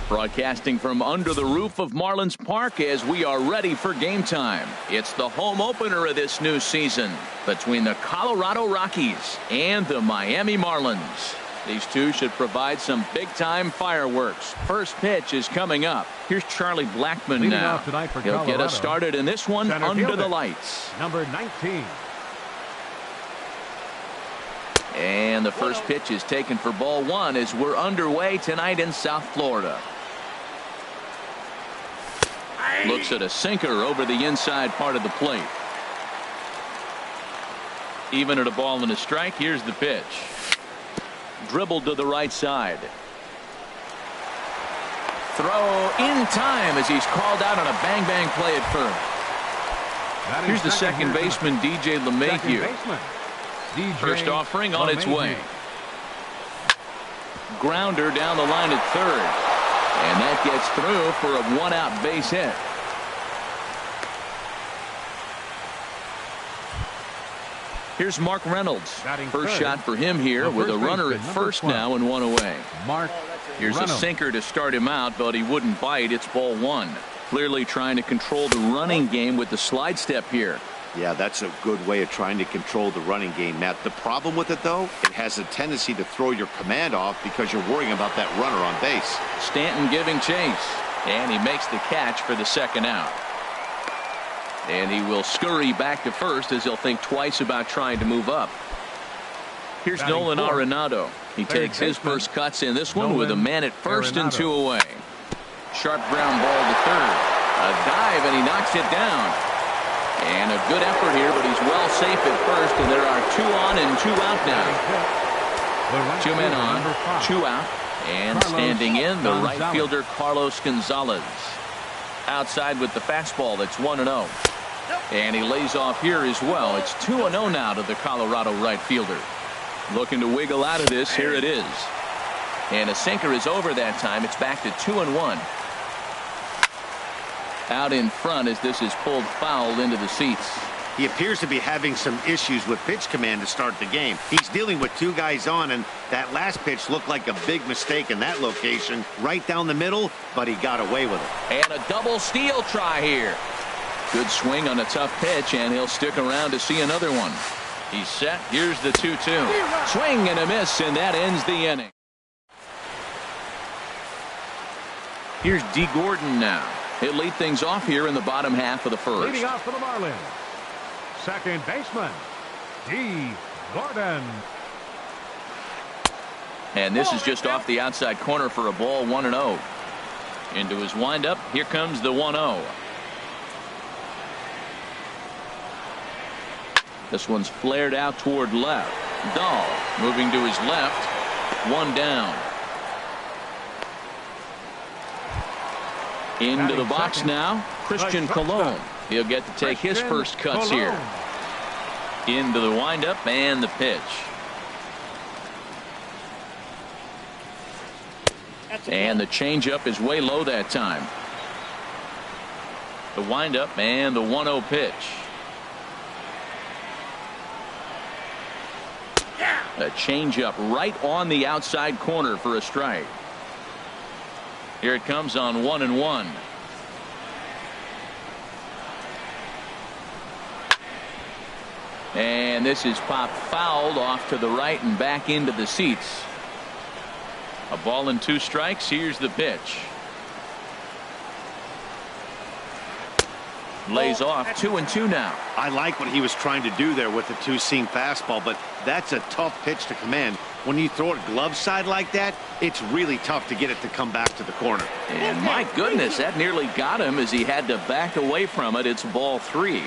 Broadcasting from under the roof of Marlins Park as we are ready for game time. It's the home opener of this new season between the Colorado Rockies and the Miami Marlins. These two should provide some big-time fireworks. First pitch is coming up. Here's Charlie Blackmon now. He'll get us started in this one under the lights. Number 19. And the first pitch is taken for ball one as we're underway tonight in South Florida. Looks at a sinker over the inside part of the plate. Even at a ball and a strike, here's the pitch. Dribbled to the right side. Throw in time as he's called out on a bang-bang play at first. Here's the second baseman, DJ LeMahieu. First offering on its way. Grounder down the line at third. And that gets through for a one-out base hit. Here's Mark Reynolds. First shot for him here with a runner at first now and one away. Here's a sinker to start him out, but he wouldn't bite. It's ball one. Clearly trying to control the running game with the slide step here. Yeah, that's a good way of trying to control the running game, Matt. The problem with it, though, it has a tendency to throw your command off because you're worrying about that runner on base. Stanton giving chase, and he makes the catch for the second out. And he will scurry back to first as he'll think twice about trying to move up. Here's Nolan Arenado. He takes his first cuts in this one with a man at first and two away. Sharp ground ball to third. A dive, and he knocks it down. And a good effort here, but he's well safe at first, and there are two on and two out now. Two men on, two out, and standing in the right fielder Carlos Gonzalez. Outside with the fastball, that's 1-0. And he lays off here as well. It's 2-0 now to the Colorado right fielder. Looking to wiggle out of this. Here it is. And a sinker is over that time. It's back to 2-1. Out in front as this is pulled foul into the seats. He appears to be having some issues with pitch command to start the game. He's dealing with two guys on, and that last pitch looked like a big mistake in that location. Right down the middle, but he got away with it. And a double steal try here. Good swing on a tough pitch, and he'll stick around to see another one. He's set. Here's the 2-2. Swing and a miss, and that ends the inning. Here's D. Gordon now. He'll lead things off here in the bottom half of the first. Leading off for the Marlins, second baseman, D. Gordon. And this is just off the outside corner for a ball, 1-0. Into his windup. Here comes the 1-0. This one's flared out toward left. Dahl moving to his left. One down. Into the box now, Christian Colon. He'll get to take his first cuts here. Into the windup and the pitch. And the changeup is way low that time. The windup and the 1-0 pitch. A changeup right on the outside corner for a strike. Here it comes on 1-1. And this is popped fouled off to the right and back into the seats. A ball and two strikes. Here's the pitch. Lays off 2-2 now. I like what he was trying to do there with the two-seam fastball, but that's a tough pitch to command. When you throw it glove side like that, it's really tough to get it to come back to the corner. And my goodness, that nearly got him as he had to back away from it. It's ball three.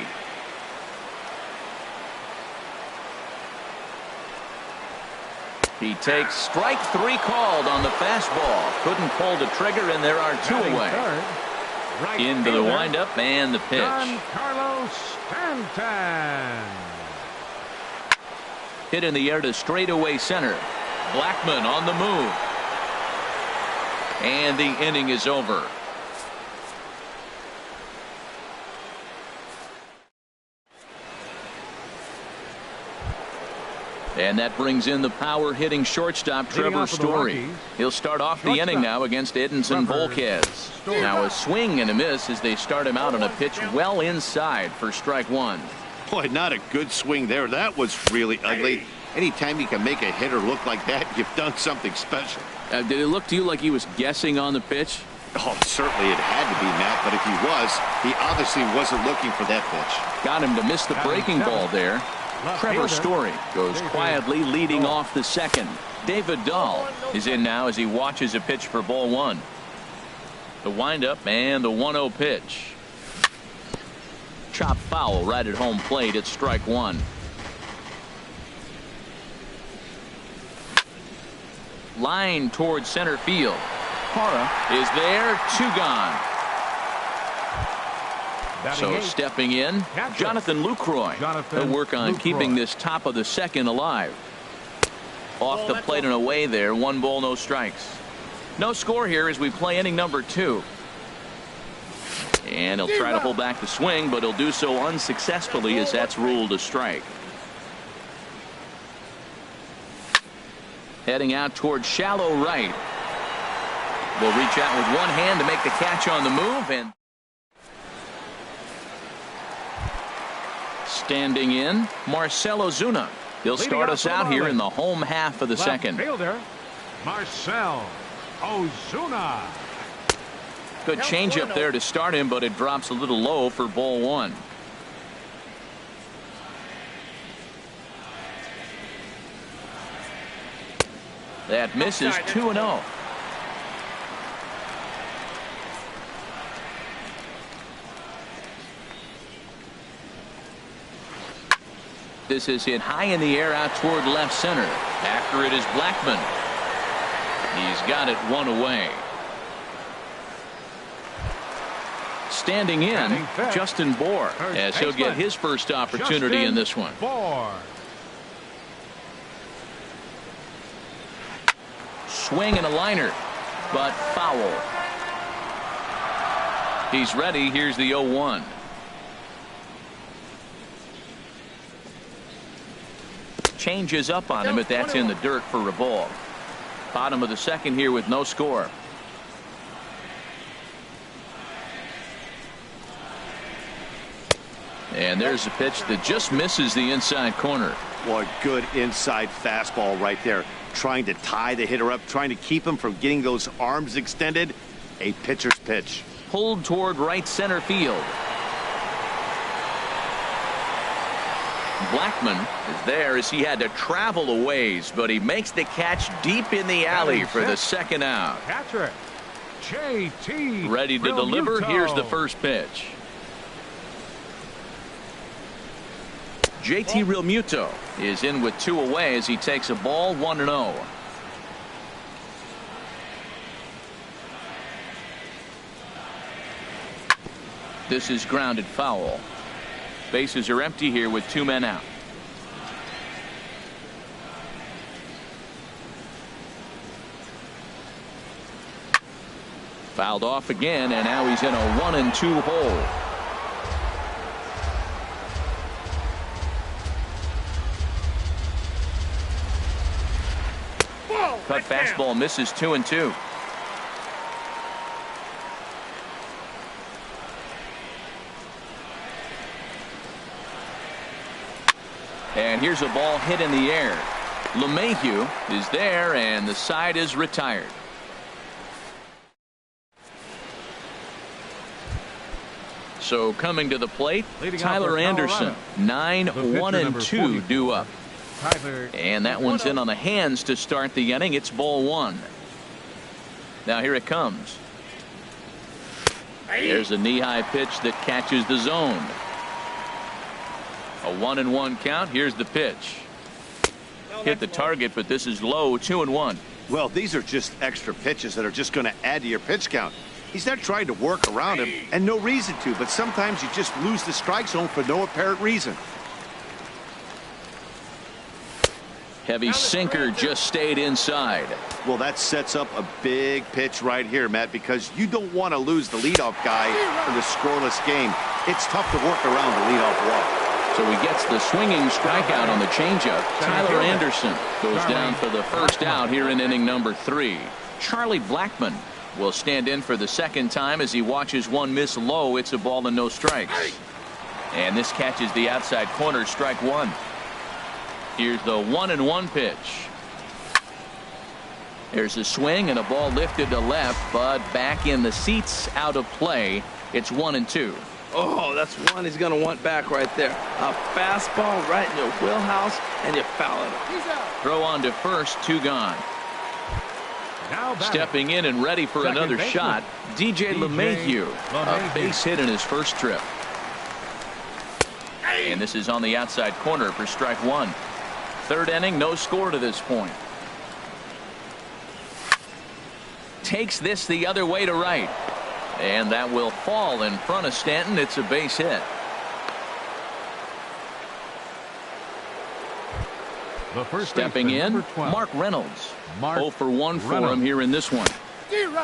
He takes strike three called on the fastball. Couldn't pull the trigger, and there are two away. Into the windup and the pitch. Carlos Stanton. Hit in the air to straightaway center. Blackmon on the move. And the inning is over. And that brings in the power-hitting shortstop, Trevor Story. He'll start off the inning now against Edinson Volquez. Now a swing and a miss as they start him out on a pitch well inside for strike one. Boy, not a good swing there. That was really ugly. Anytime you can make a hitter look like that, you've done something special. Did it look to you like he was guessing on the pitch? Oh, certainly it had to be, Matt, but if he was, he obviously wasn't looking for that pitch. Got him to miss the breaking ball there. Trevor Story goes quietly leading off the second. David Dahl is in now as he watches a pitch for ball one. The windup and the 1-0 pitch. Chop foul right at home plate at strike one. Line towards center field. Hara is there, 2 gone. So stepping in, Jonathan Lucroy. He'll work on keeping this top of the second alive. Off the plate and away there, 1 ball, no strikes. No score here as we play inning number 2. And he'll try to hold back the swing, but he'll do so unsuccessfully as that's ruled a strike. Heading out towards shallow right. Will reach out with one hand to make the catch on the move, and standing in, Marcell Ozuna. He'll start us out here in the home half of the second. Fielder, Marcell Ozuna. Good changeup there to start him, but it drops a little low for ball one. That misses 2-0. This is hit high in the air out toward left center. After it is Blackmon. He's got it 1 away. Standing in, Justin Bour, as he'll get his first opportunity in this one. Swing and a liner, but foul. He's ready. Here's the 0-1. Changes up on him, but that's in the dirt for a ball. Bottom of the second here with no score. And there's a pitch that just misses the inside corner. Boy, good inside fastball right there. Trying to tie the hitter up, trying to keep him from getting those arms extended. A pitcher's pitch. Pulled toward right center field. Blackmon is there as he had to travel a ways, but he makes the catch deep in the alley for the second out. Catcher, J.T. Ready to deliver. Here's the first pitch. J.T. Realmuto is in with 2 away as he takes a ball 1-0. This is grounded foul. Bases are empty here with 2 men out. Fouled off again, and now he's in a 1-2 hole. Cut fastball misses 2-2. And here's a ball hit in the air. LeMahieu is there, and the side is retired. So coming to the plate, Tyler Anderson, 9-1-2 due up. And that one's in on the hands to start the inning. It's ball one. Now here it comes. There's a knee-high pitch that catches the zone. A 1-1 count. Here's the pitch. Hit the target, but this is low. 2-1. Well, these are just extra pitches that are just going to add to your pitch count. He's not trying to work around him, and no reason to, but sometimes you just lose the strike zone for no apparent reason. Heavy sinker just stayed inside. Well, that sets up a big pitch right here, Matt, because you don't want to lose the leadoff guy in the scoreless game. It's tough to work around the leadoff walk. So he gets the swinging strikeout on the changeup. Tyler Anderson goes down for the first out here in inning number 3. Charlie Blackmon will stand in for the second time as he watches one miss low. It's a ball and no strikes. And this catches the outside corner, strike one. Here's the 1-1 pitch. There's a swing and a ball lifted to left, but back in the seats, out of play. It's 1-2. Oh, that's one he's going to want back right there. A fastball right in your wheelhouse, and you foul it. Throw on to first, 2 gone. Now stepping in and ready for another shot, DJ LeMahieu, a base hit in his first trip. And this is on the outside corner for strike one. Third inning, no score to this point. Takes this the other way to right. And that will fall in front of Stanton. It's a base hit. The first stepping in, Mark Reynolds. 0 for 1 for him here in this one.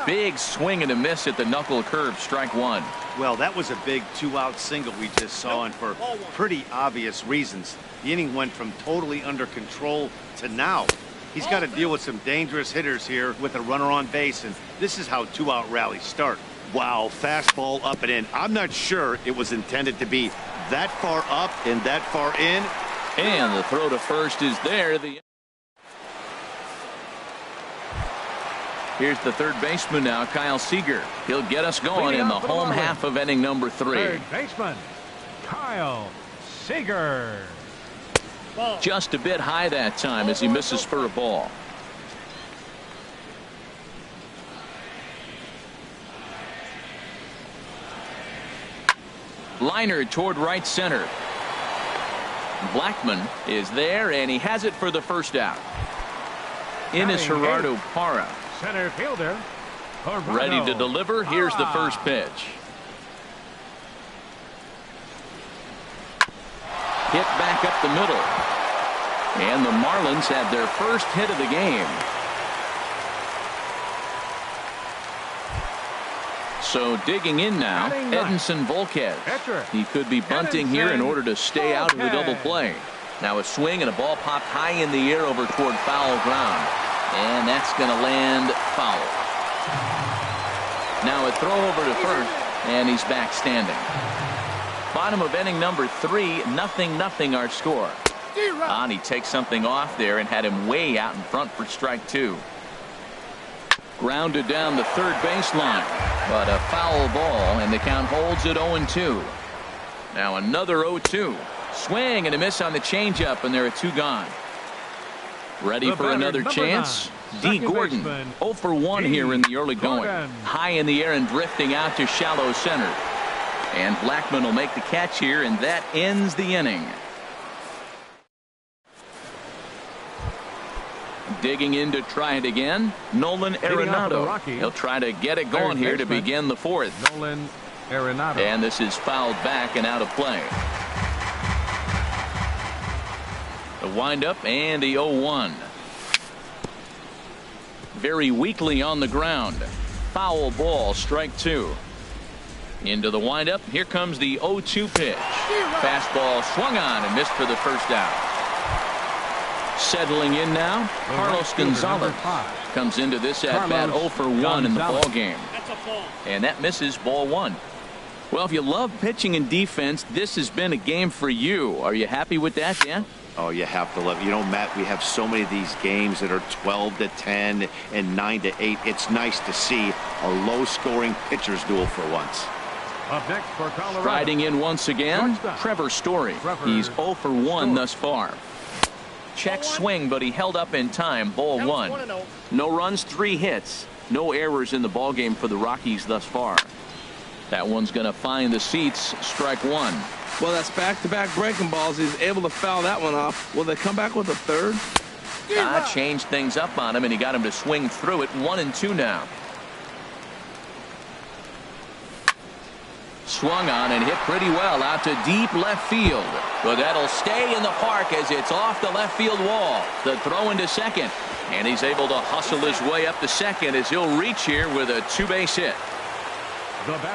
Big swing and a miss at the knuckle curve, strike one. Well, that was a big 2-out single we just saw, and for pretty obvious reasons. The inning went from totally under control to now. He's got to deal with some dangerous hitters here with a runner on base, and this is how 2-out rallies start. Wow, fastball up and in. I'm not sure it was intended to be that far up and that far in. And the throw to first is there. Here's the third baseman now, Kyle Seager. He'll get us going in the home half of inning number 3. Third baseman, Kyle Seager. Just a bit high that time as he misses for a ball. Liner toward right center. Blackmon is there, and he has it for the first out. In is Gerardo Parra. Center fielder. Ready to deliver. Here's the first pitch. Hit back up the middle. And the Marlins have their first hit of the game. So digging in now, Edinson Volquez. He could be bunting here in order to stay out of the double play. Now a swing and a ball popped high in the air over toward foul ground. And that's going to land foul. Now a throw over to first, and he's back standing. Bottom of inning number 3, 0-0 our score. And he takes something off there and had him way out in front for strike 2. Grounded down the third baseline, but a foul ball, and the count holds at 0-2. Now another 0-2. Swing and a miss on the changeup, and there are 2 gone. Ready for another chance? D. Gordon, 0 for 1 here in the early going. High in the air and drifting out to shallow center. And Blackmon will make the catch here, and that ends the inning. Digging in to try it again, Nolan Arenado. He'll try to get it going here to begin the 4th. Nolan Arenado. And this is fouled back and out of play. The windup and the 0-1. Very weakly on the ground. Foul ball, strike 2. Into the windup. Here comes the 0-2 pitch. Fastball swung on and missed for the first out. Settling in now, Carlos Gonzalez comes into this at bat 0 for 1 in the ball game. And that misses ball 1. Well, if you love pitching and defense, this has been a game for you. Are you happy with that, Dan? Oh, you have to love it. You know, Matt, we have so many of these games that are 12-10 and 9-8. It's nice to see a low-scoring pitcher's duel for once. Up next for Colorado. Riding in once again, Trevor Story. He's 0 for 1 thus far. Check swing, but he held up in time. Ball 1. No runs, 3 hits. No errors in the ball game for the Rockies thus far. That one's going to find the seats. Strike 1. Well, that's back-to-back breaking balls. He's able to foul that one off. Will they come back with a third? Changed things up on him, and he got him to swing through it. 1-2 now. Swung on and hit pretty well out to deep left field. But that'll stay in the park as it's off the left field wall. The throw into second. And he's able to hustle his way up to second as he'll reach here with a 2-base hit.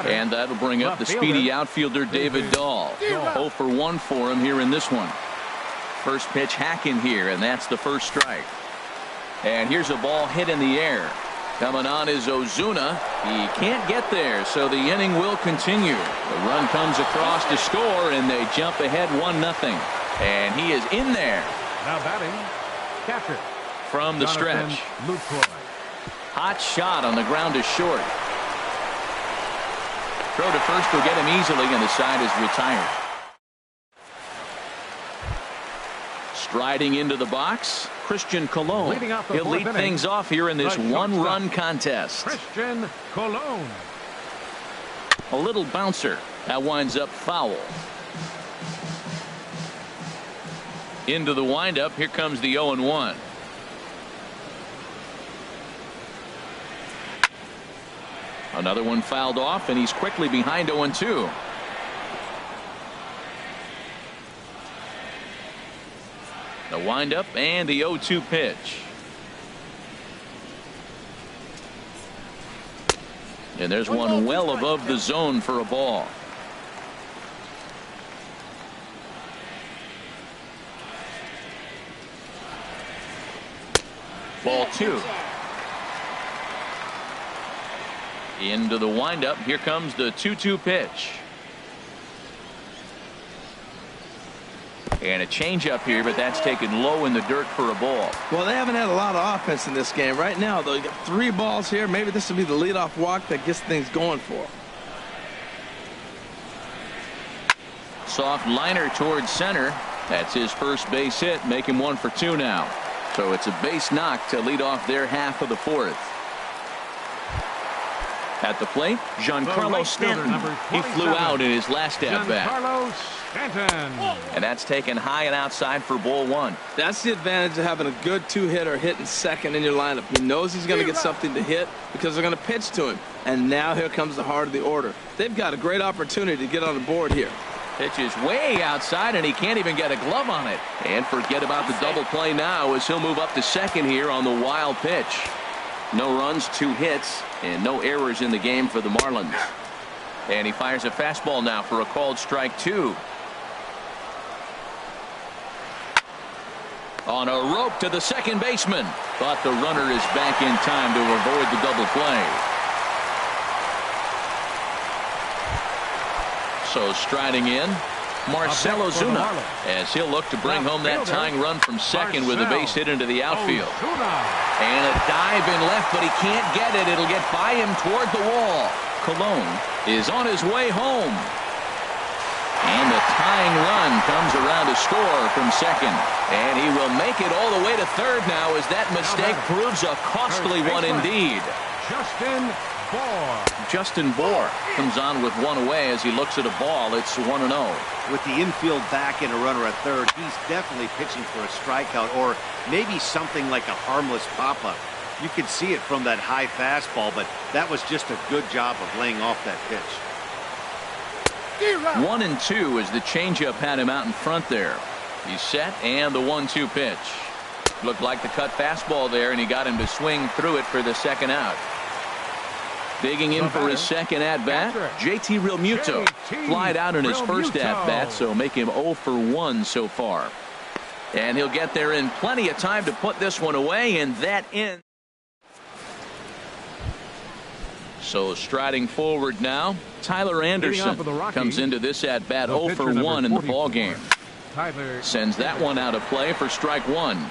And that'll bring up the speedy outfielder David Dahl. 0 for 1 for him here in this one. First pitch hacking here, and that's the first strike. And here's a ball hit in the air. Coming on is Ozuna. He can't get there, so the inning will continue. The run comes across to score, and they jump ahead 1-0. And he is in there. Now batting, catcher. From the stretch. Hot shot on the ground is short. Throw to first will get him easily, and the side is retired. Striding into the box, Christian Colon. He'll lead things off here in this one-run contest. Christian Colon. A little bouncer. That winds up foul. Into the windup. Here comes the 0-1. Another one fouled off, and he's quickly behind 0-2. The windup and the 0-2 pitch. And there's one well above the zone for a ball. Ball 2. Into the windup. Here comes the 2-2 pitch. And a changeup here, but that's taken low in the dirt for a ball. Well, they haven't had a lot of offense in this game. Right now, though, you got 3 balls here. Maybe this will be the leadoff walk that gets things going for them. Soft liner towards center. That's his first base hit, make him 1 for 2 now. So it's a base knock to lead off their half of the 4th. At the plate, Giancarlo Stanton. He flew out in his last at-bat. Giancarlo Stanton. And that's taken high and outside for ball 1. That's the advantage of having a good 2-hitter hitting second in your lineup. He knows he's going to get something to hit because they're going to pitch to him. And now here comes the heart of the order. They've got a great opportunity to get on the board here. Pitch is way outside, and he can't even get a glove on it. And forget about the double play now as he'll move up to second here on the wild pitch. No runs, 2 hits, and no errors in the game for the Marlins. And he fires a fastball now for a called strike 2. On a rope to the second baseman. But the runner is back in time to avoid the double play. So striding in, Marcell Ozuna, as he'll look to bring home that tying run from second with a base hit into the outfield. And a dive in left, but he can't get it. It'll get by him toward the wall. Colon is on his way home. And the tying run comes around to score from second. And he will make it all the way to third now as that mistake proves a costly one indeed. Justin Bour comes on with 1 away as he looks at a ball. It's 1-0. With the infield back and a runner at third, he's definitely pitching for a strikeout or maybe something like a harmless pop-up. You can see it from that high fastball, but that was just a good job of laying off that pitch. 1-2 as the changeup had him out in front there. He's set, and the 1-2 pitch. Looked like the cut fastball there, and he got him to swing through it for the second out. Digging in for his second at-bat, JT Realmuto. Flied out in his first at-bat, so make him 0 for 1 so far. And he'll get there in plenty of time to put this one away, and that ends. So striding forward now, Tyler Anderson comes into this at-bat 0 for 1 in the ballgame. Sends that one out of play for strike 1.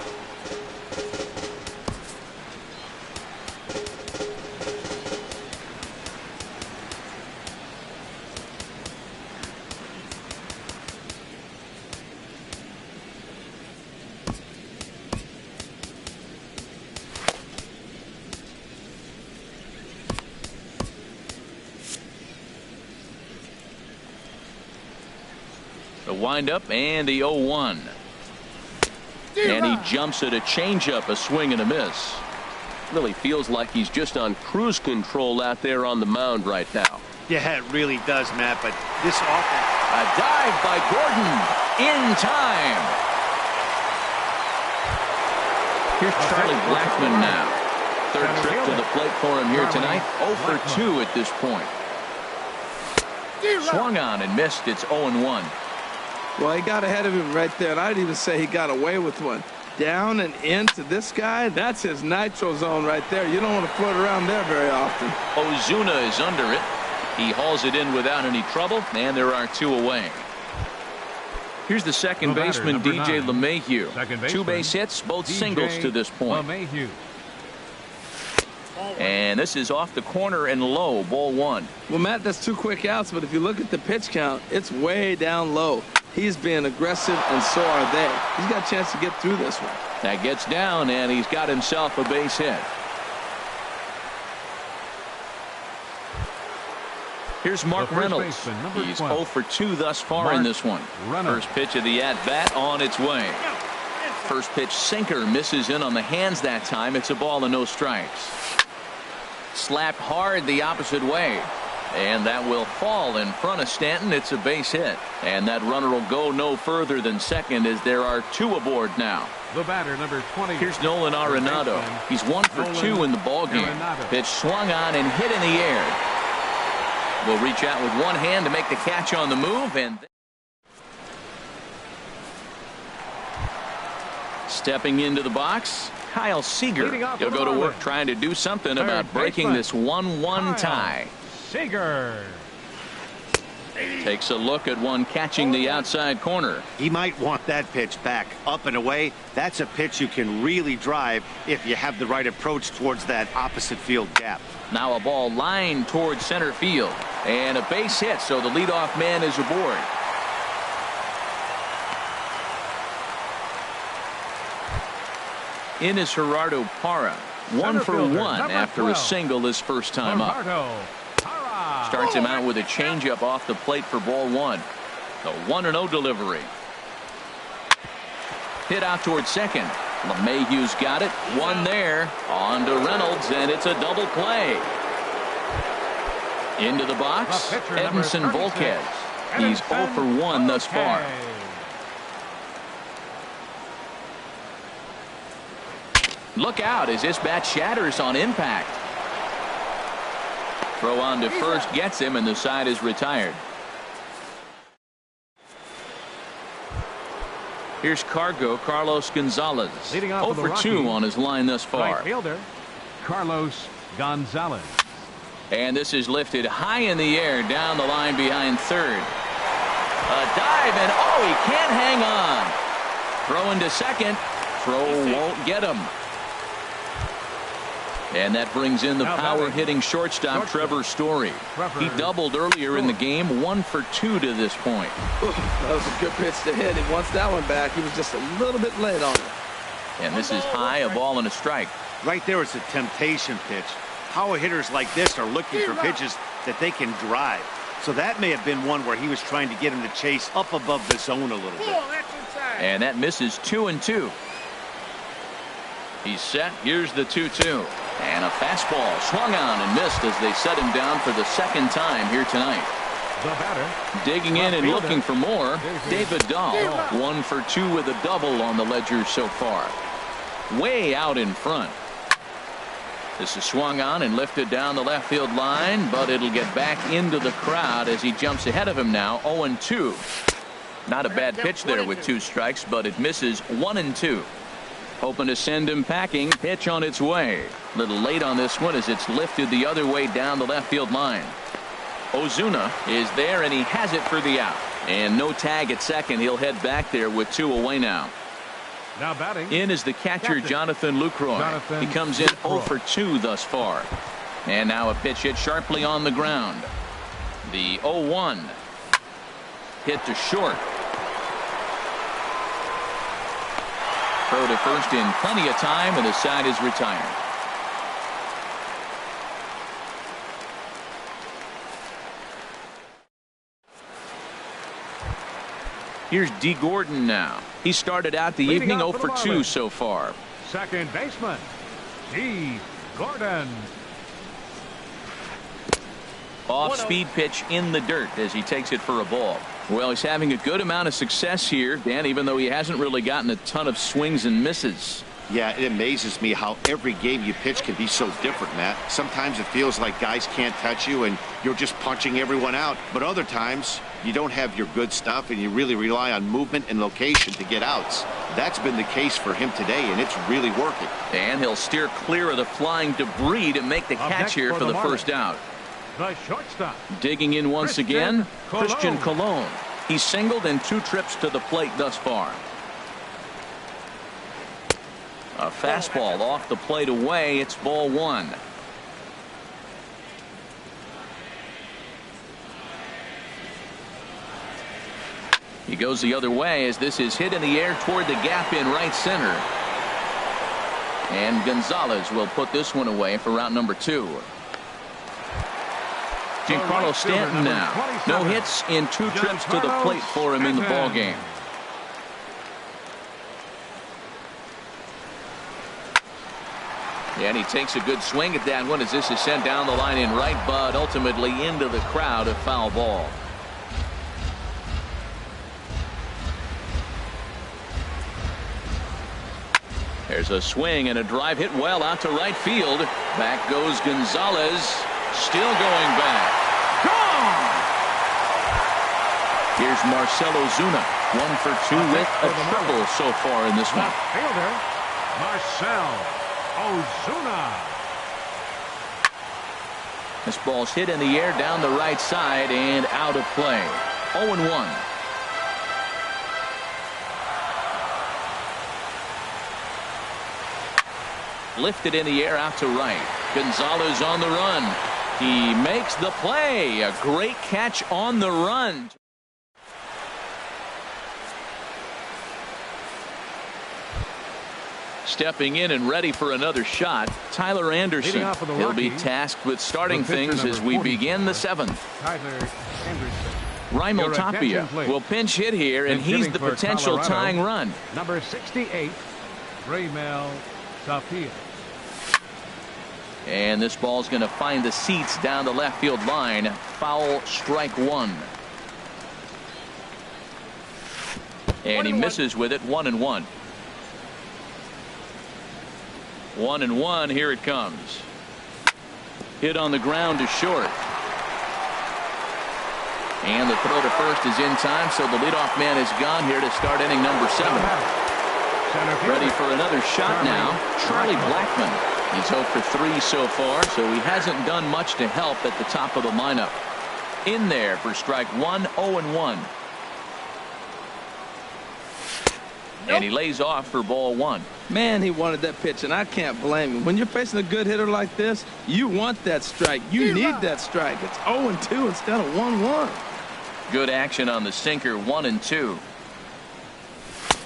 The windup and the 0-1. And he jumps at a changeup, a swing and a miss. Really feels like he's just on cruise control out there on the mound right now. Yeah, it really does, Matt, but this offense. A dive by Gordon in time. Here's Charlie Blackmon now. Third trip to the plate for him here tonight. 0 for 2 at this point. Swung on and missed. It's 0-1. Well, he got ahead of him right there, and I'd even say he got away with one. Down and into this guy, that's his nitro zone right there. You don't want to float around there very often. Ozuna is under it. He hauls it in without any trouble, and there are 2 away. Here's the second baseman, DJ LeMahieu. 2 base hits, both singles to this point. LeMahieu. And this is off the corner and low, ball 1. Well, Matt, that's 2 quick outs, but if you look at the pitch count, it's way down low. He's being aggressive, and so are they. He's got a chance to get through this one. That gets down, and he's got himself a base hit. Here's Mark Reynolds. He's 0 for 2 thus far in this one. First pitch of the at-bat on its way. First pitch sinker misses in on the hands that time. It's a ball and no strikes. Slapped hard the opposite way. And that will fall in front of Stanton. It's a base hit. And that runner will go no further than second as there are 2 aboard now. The batter, number 20. Here's Nolan Arenado. He's 1 for 2 in the ballgame. Pitch swung on and hit in the air. Will reach out with one hand to make the catch on the move. And stepping into the box, Kyle Seager. He'll go to work trying to do something about breaking this 1-1 tie. Seager takes a look at one catching the outside corner. He might want that pitch back up and away. That's a pitch you can really drive if you have the right approach towards that opposite field gap. Now a ball lined towards center field and a base hit, so the leadoff man is aboard. In is Gerardo Parra, 1 for 1 after a single his first time up. Starts him out with a changeup off the plate for ball 1. The 1-0 delivery. Hit out towards second. LeMahieu's got it. 1 there. On to Reynolds, and it's a double play. Into the box, Edinson Volquez. He's 0 for 1 thus far. Look out as this bat shatters on impact. Throw on to first gets him, and the side is retired. Here's Carlos Gonzalez. 0 for 2 on his line thus far. Right fielder, Carlos Gonzalez. And this is lifted high in the air down the line behind third. A dive, and oh, he can't hang on. Throw into second. Throw won't get him. And that brings in the power-hitting shortstop, Trevor Story. He doubled earlier in the game, 1 for 2 to this point. That was a good pitch to hit. He wants that one back. He was just a little bit late on it. And this is high, a ball and a strike. Right there is a temptation pitch. Power hitters like this are looking for pitches that they can drive. So that may have been one where he was trying to get him to chase up above the zone a little bit. And that misses 2-2. He's set. Here's the 2-2. And a fastball swung on and missed as they set him down for the second time here tonight. The batter, digging in and looking for more, David Dahl. 1 for 2 with a double on the ledger so far. Way out in front. This is swung on and lifted down the left field line, but it'll get back into the crowd as he jumps ahead of him now. 0-2. Not a bad pitch there with 2 strikes, but it misses 1-2. Hoping to send him packing. Pitch on its way. A little late on this one as it's lifted the other way down the left field line. Ozuna is there, and he has it for the out. And no tag at second. He'll head back there with 2 away now. Now batting. In is the catcher, Jonathan Lucroy. He comes in 0 for 2 thus far. And now a pitch hit sharply on the ground. The 0-1. Hit to short. Throw to first in plenty of time, and the side is retired. Here's D. Gordon now. He started out the evening 0 for 2 so far. Second baseman, D. Gordon. Off-speed pitch in the dirt as he takes it for a ball. Well, he's having a good amount of success here, Dan, even though he hasn't really gotten a ton of swings and misses. Yeah, it amazes me how every game you pitch can be so different, Matt. Sometimes it feels like guys can't touch you and you're just punching everyone out. But other times, you don't have your good stuff and you really rely on movement and location to get outs. That's been the case for him today, and it's really working. And he'll steer clear of the flying debris to make the catch here for the first out. The shortstop. Digging in once again, Christian Colon. He's singled in 2 trips to the plate thus far. A fastball off the plate away. It's ball 1. He goes the other way as this is hit in the air toward the gap in right center. And Gonzalez will put this one away for route number 2. Giancarlo Stanton now. No hits in 2 trips to the plate for him in the ballgame. And he takes a good swing at that one as this is sent down the line in right, but ultimately into the crowd, a foul ball. There's a swing and a drive hit well out to right field. Back goes Gonzalez. Still going back. Gone! Here's Marcell Ozuna. 1 for 2 with a triple so far in this one. Left fielder, Marcell Ozuna. This ball's hit in the air down the right side and out of play. 0-1. Lifted in the air out to right. Gonzalez on the run. He makes the play. A great catch on the run. Stepping in and ready for another shot, Tyler Anderson. He'll be tasked with starting things as we begin the 7th. Tyler Anderson. Raimel Tapia will pinch hit here, and he's the potential tying run. Number 68, Raimel Tapia. And this ball's going to find the seats down the left field line. Foul, strike 1. And he misses with it. 1-1. 1-1. Here it comes. Hit on the ground to short. And the throw to first is in time, so the leadoff man is gone here to start inning number 7. Ready for another shot now, Charlie Blackmon. He's 0 for 3 so far, so he hasn't done much to help at the top of the lineup. In there for strike 1, 0-1. And he lays off for ball 1. Man, he wanted that pitch, and I can't blame him. When you're facing a good hitter like this, you want that strike. You need that strike. It's 0-2 instead of 1-1. Good action on the sinker. 1-2.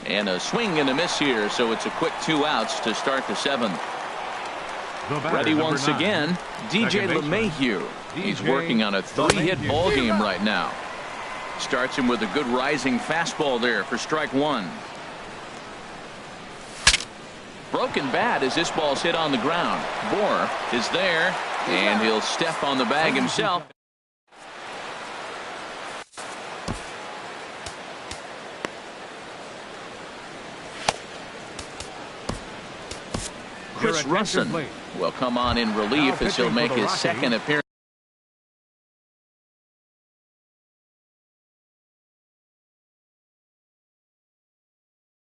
And a swing and a miss here, so it's a quick 2 outs to start the 7th. Ready once again, DJ LeMahieu. He's working on a 3-hit ball game right now. Starts him with a good rising fastball there for strike 1. Broken bat as this ball's hit on the ground. Bohr is there, and he'll step on the bag himself. Chris Russin will come on in relief as he'll make his second appearance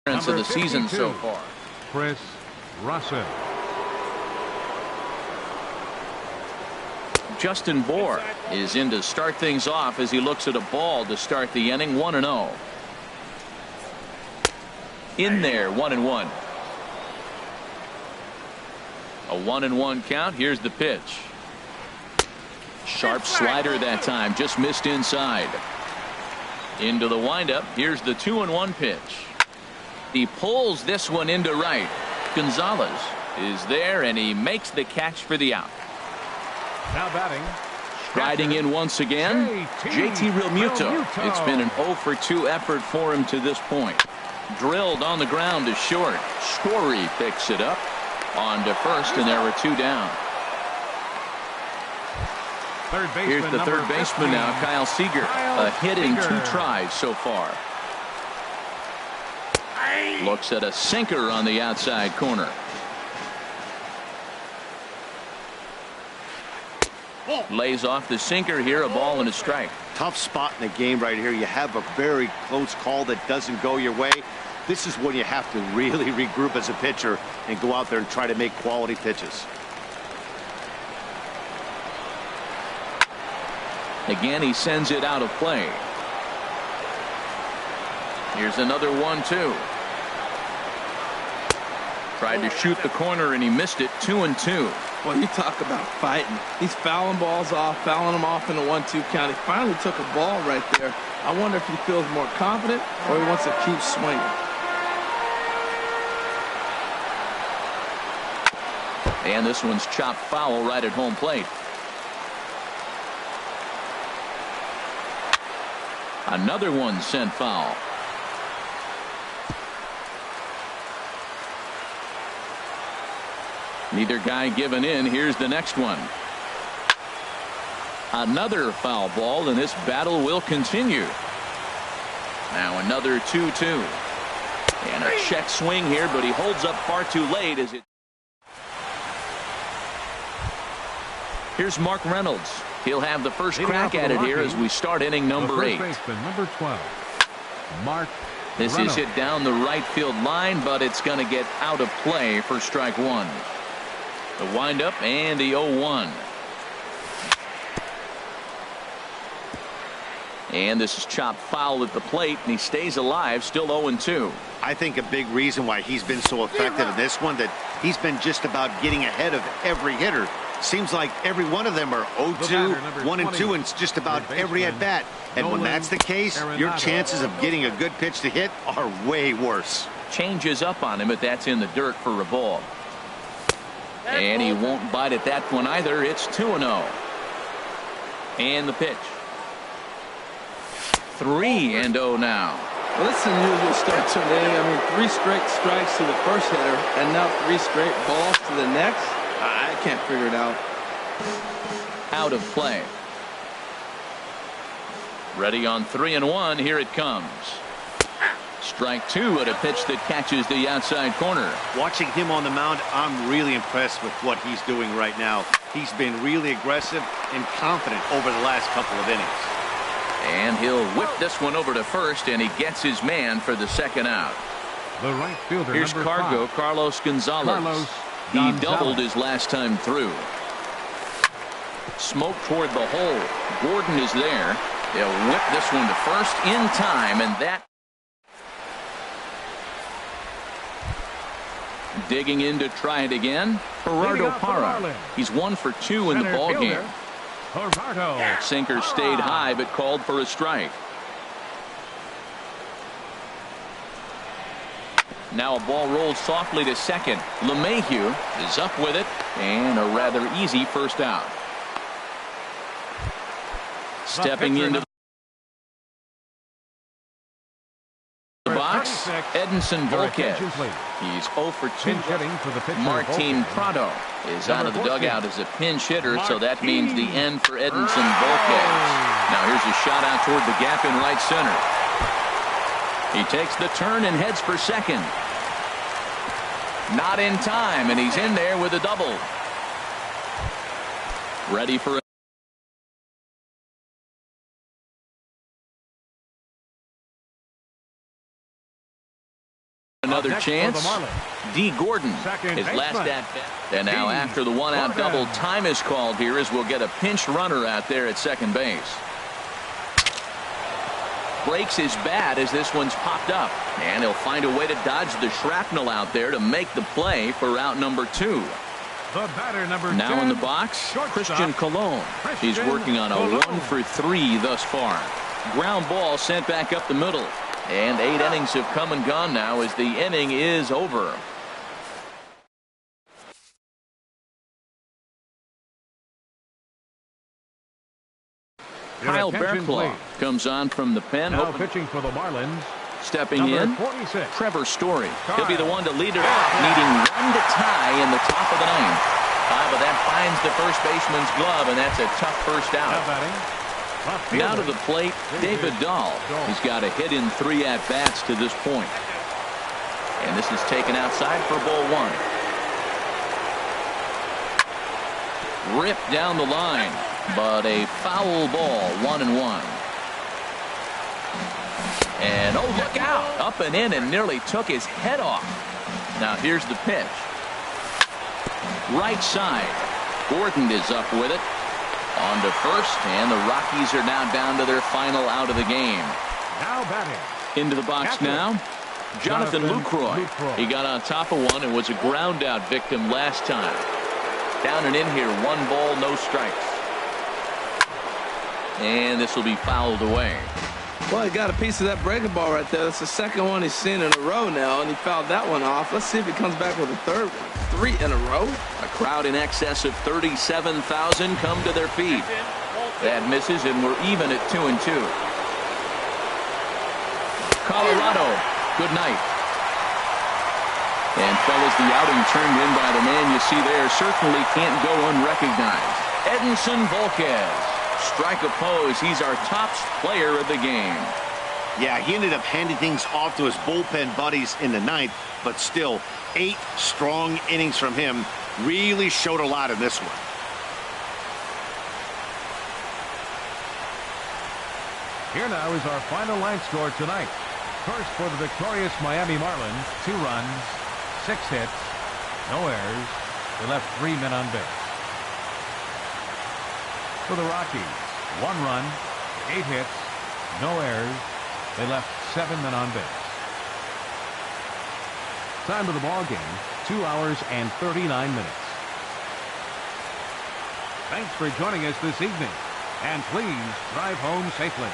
of the season so far. Chris Russin. Justin Bohr is in to start things off as he looks at a ball to start the inning. 1-0. In there, 1-1. A 1-1 count. Here's the pitch. Sharp slider that time, just missed inside. Into the windup. Here's the 2-1 pitch. He pulls this one into right. Gonzalez is there, and he makes the catch for the out. Now batting. Striding in once again, JT Realmuto. It's been an 0 for 2 effort for him to this point. Drilled on the ground to short. Story picks it up on to first, and there were 2 down. Here's the third baseman now, Kyle Seager. A hit in 2 tries so far. Looks at a sinker on the outside corner. Lays off the sinker here, a ball and a strike. Tough spot in the game right here. You have a very close call that doesn't go your way. This is when you have to really regroup as a pitcher and go out there and try to make quality pitches. Again, he sends it out of play. Here's another 1-2. Tried to shoot the corner and he missed it. 2-2. Well, you talk about fighting. He's fouling balls off, fouling them off in the 1-2 count. He finally took a ball right there. I wonder if he feels more confident or he wants to keep swinging. And this one's chopped foul right at home plate. Another one sent foul. Neither guy giving in. Here's the next one. Another foul ball, and this battle will continue. Now another 2-2. And a check swing here, but he holds up far too late as it. Here's Mark Reynolds. He'll have the first crack at it here as we start inning number 8. Number 12, Mark This is hit down the right field line, but it's going to get out of play for strike one. The windup and the 0-1. And this is chopped foul at the plate, and he stays alive, still 0-2. I think a big reason why he's been so effective in this one, that he's been just about getting ahead of every hitter. Seems like every one of them are 0-2, 1-2, and it's just about every at-bat. And when that's the case, your chances of getting a good pitch to hit are way worse. Changes up on him, but that's in the dirt for a ball. And he won't bite at that one either. It's 2-0. And the pitch. 3-0 now. Well, this is an unusual start to an inning. I mean, 3 straight strikes to the first hitter, and now 3 straight balls to the next. I can't figure it out. Out of play. Ready on 3-1. Here it comes. Strike 2 at a pitch that catches the outside corner. Watching him on the mound, I'm really impressed with what he's doing right now. He's been really aggressive and confident over the last couple of innings. And he'll whip this one over to first, and he gets his man for the second out. The right fielder. Here's Cargo, Carlos Gonzalez. He doubled his last time through. Smoke toward the hole. Gordon is there. They'll whip this one to first in time, and that. Digging in to try it again. Gerardo Parra. He's 1 for 2 in the ball game. Sinker stayed high, but called for a strike. Now a ball rolled softly to second. LeMahieu is up with it, and a rather easy first out. Stepping into the box, Edinson Volquez. He's 0 for 2. Martin Prado is out of the dugout as a pinch hitter, so that means the end for Edinson Volquez. Now here's a shot out toward the gap in right center. He takes the turn and heads for second. Not in time, and he's in there with a double. Ready for another chance. D. Gordon, his last at bat. And now after the one-out double, time is called here as we'll get a pinch runner out there at second base. Breaks his bat as this one's popped up, and he'll find a way to dodge the shrapnel out there to make the play for out number 2. Now 10, in the box, Christian Colon. He's working on a 1 for 3 thus far. Ground ball sent back up the middle. And 8 innings have come and gone now as the inning is over. Kyle Bearclaw comes on from the pen. Now pitching for the Marlins. Stepping in, 46. Trevor Story. He'll be the one to lead it off, needing 1 to tie in the top of the 9th. But that finds the first baseman's glove, and that's a tough first out. Now to the plate, David Dahl. He's got a hit in 3 at-bats to this point. And this is taken outside for ball one. Ripped down the line, but a foul ball, 1-1. And oh, look out! Up and in and nearly took his head off. Now here's the pitch. Right side. Gordon is up with it. On to first, and the Rockies are now down to their final out of the game. Now batting. Into the box now, Jonathan Lucroy. He got on top of one and was a ground out victim last time. Down and in here, 1 ball, no strikes. And this will be fouled away. Well, he got a piece of that breaking ball right there. That's the second one he's seen in a row now, and he fouled that one off. Let's see if he comes back with a third one. 3 in a row. A crowd in excess of 37,000 come to their feet. That misses, and we're even at 2-2. Colorado, good night. And fellas, the outing turned in by the man you see there certainly can't go unrecognized. Edinson Volquez. Strike opposed. He's our top player of the game. Yeah, he ended up handing things off to his bullpen buddies in the ninth, but still 8 strong innings from him. Really showed a lot in this one. Here now is our final line score tonight. First for the victorious Miami Marlins, 2 runs, 6 hits, no errors. They left 3 men on base. For the Rockies, 1 run, 8 hits, no errors. They left 7 men on base. Time of the ball game, 2 hours and 39 minutes. Thanks for joining us this evening, and please drive home safely.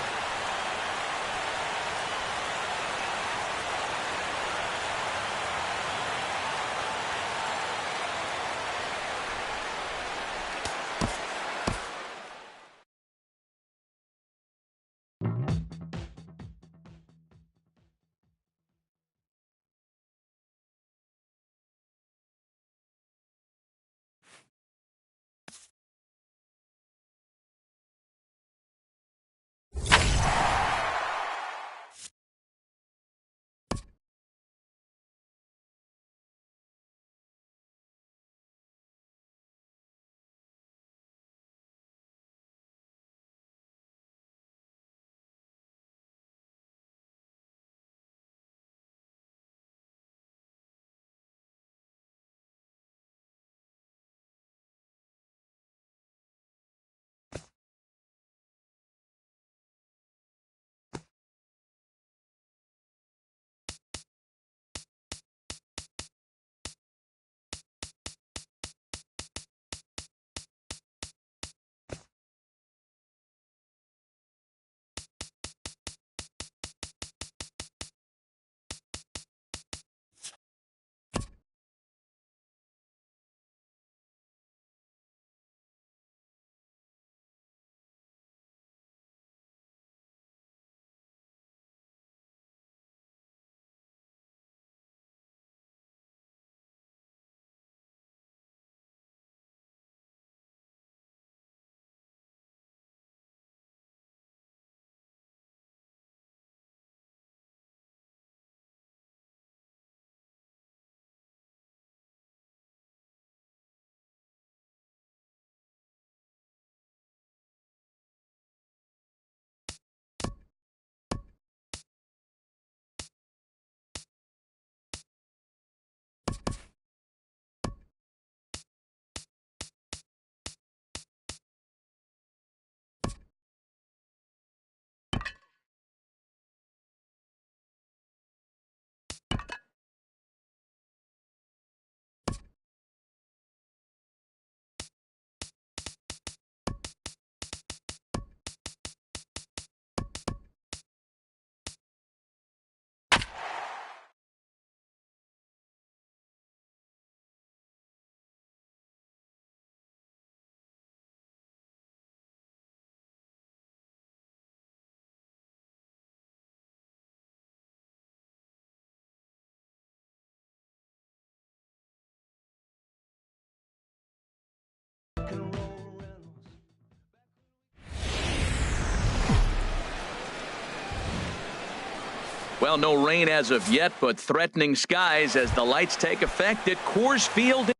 Well, no rain as of yet, but threatening skies as the lights take effect at Coors Field.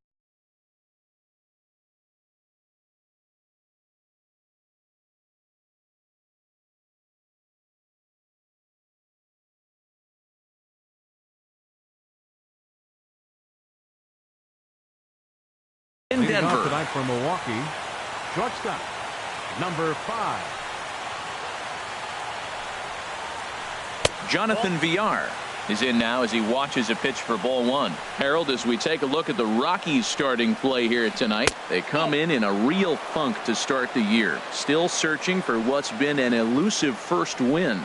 In Leading off Denver. tonight for Milwaukee, shortstop, number 5. Jonathan Villar is in now as he watches a pitch for ball 1. Harold, as we take a look at the Rockies starting play here tonight, they come in a real funk to start the year, still searching for what's been an elusive first win.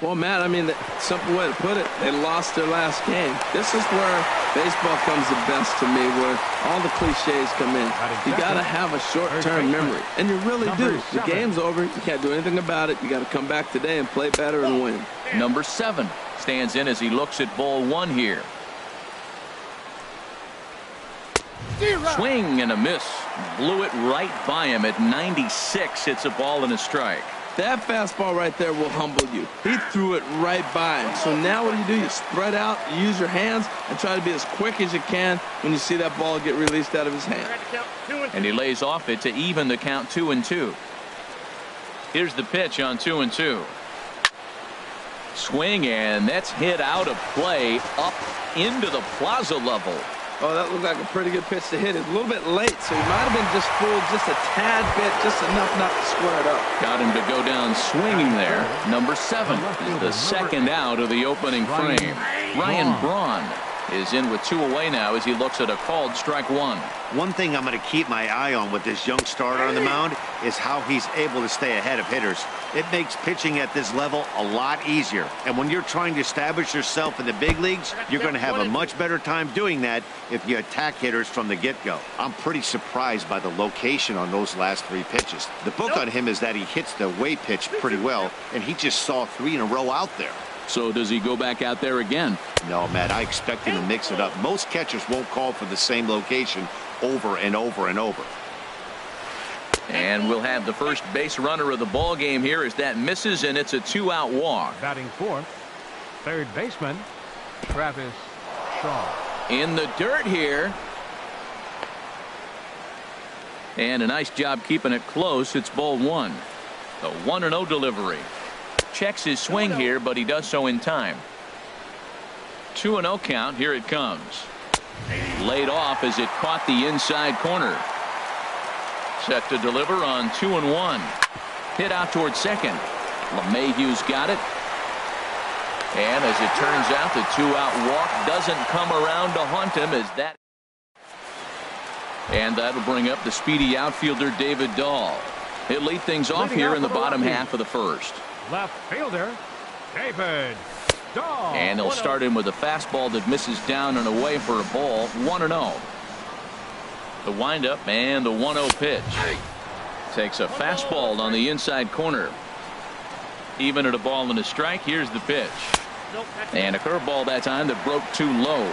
Well, Matt, I mean, simple way to put it, they lost their last game. This is where baseball comes the best to me, where all the cliches come in. You got to have a short-term memory, and you really do. The game's over. You can't do anything about it. You got to come back today and play better and win. Number 7 stands in as he looks at ball 1 here. Swing and a miss. Blew it right by him at 96. It's a ball and a strike. That fastball right there will humble you. He threw it right by him. So now what do? You spread out, you use your hands, and try to be as quick as you can when you see that ball get released out of his hand. And he lays off it to even the count 2-2. Here's the pitch on 2-2. Swing, and that's hit out of play up into the plaza level. Oh, that looked like a pretty good pitch to hit. It's a little bit late, so he might have been just fooled just a tad bit, just enough not to square it up. Got him to go down swinging there. Number 7 is the second out of the opening frame. Ryan Braun is in with 2 away now as he looks at a called strike 1. One thing I'm going to keep my eye on with this young starter on the mound is how he's able to stay ahead of hitters. It makes pitching at this level a lot easier. And when you're trying to establish yourself in the big leagues, you're going to have a much better time doing that if you attack hitters from the get-go. I'm pretty surprised by the location on those last 3 pitches. The book on him is that he hits the away pitch pretty well, and he just saw 3 in a row out there. So does he go back out there again? No, Matt, I expect him to mix it up. Most catchers won't call for the same location over and over and over. And we'll have the first base runner of the ball game here as that misses, and it's a 2-out walk. Batting 4th, third baseman, Travis Shaw. In the dirt here. And a nice job keeping it close. It's ball 1. The 1-0 delivery. Checks his swing here, but he does so in time. 2-0 count. Here it comes. Laid off as it caught the inside corner. Set to deliver on 2-1. Hit out towards second. LeMahieu's got it. And as it turns out, the 2-out walk doesn't come around to haunt him as that. And that'll bring up the speedy outfielder David Dahl. He'll lead things off here in the bottom half of the first. Left fielder, David Dahl. And they'll start him with a fastball that misses down and away for a ball. 1-0. The windup and the 1-0 pitch. Takes a fastball on the inside corner. Even at a ball and a strike. Here's the pitch. And a curveball that time that broke too low.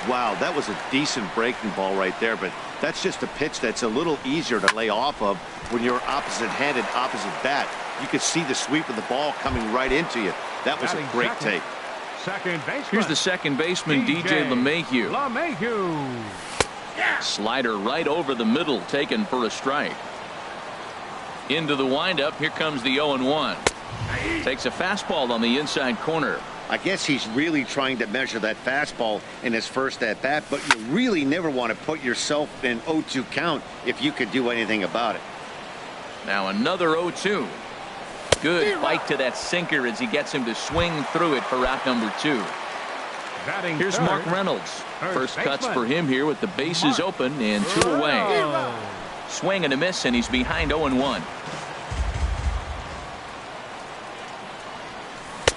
Wow, that was a decent breaking ball right there, but that's just a pitch that's a little easier to lay off of when you're opposite-handed, opposite bat. You could see the sweep of the ball coming right into you. That was a great take. Second baseman. Here's the second baseman, DJ LeMahieu. LeMahieu. Slider right over the middle, taken for a strike. Into the windup. Here comes the 0-1. Takes a fastball on the inside corner. I guess he's really trying to measure that fastball in his first at bat, but you really never want to put yourself in 0-2 count if you could do anything about it. Now another 0-2. Good bite to that sinker as he gets him to swing through it for out number 2. Here's third, Mark Reynolds. First cuts baseman. for him here with the bases open and 2 away. Swing and a miss, and he's behind 0-1.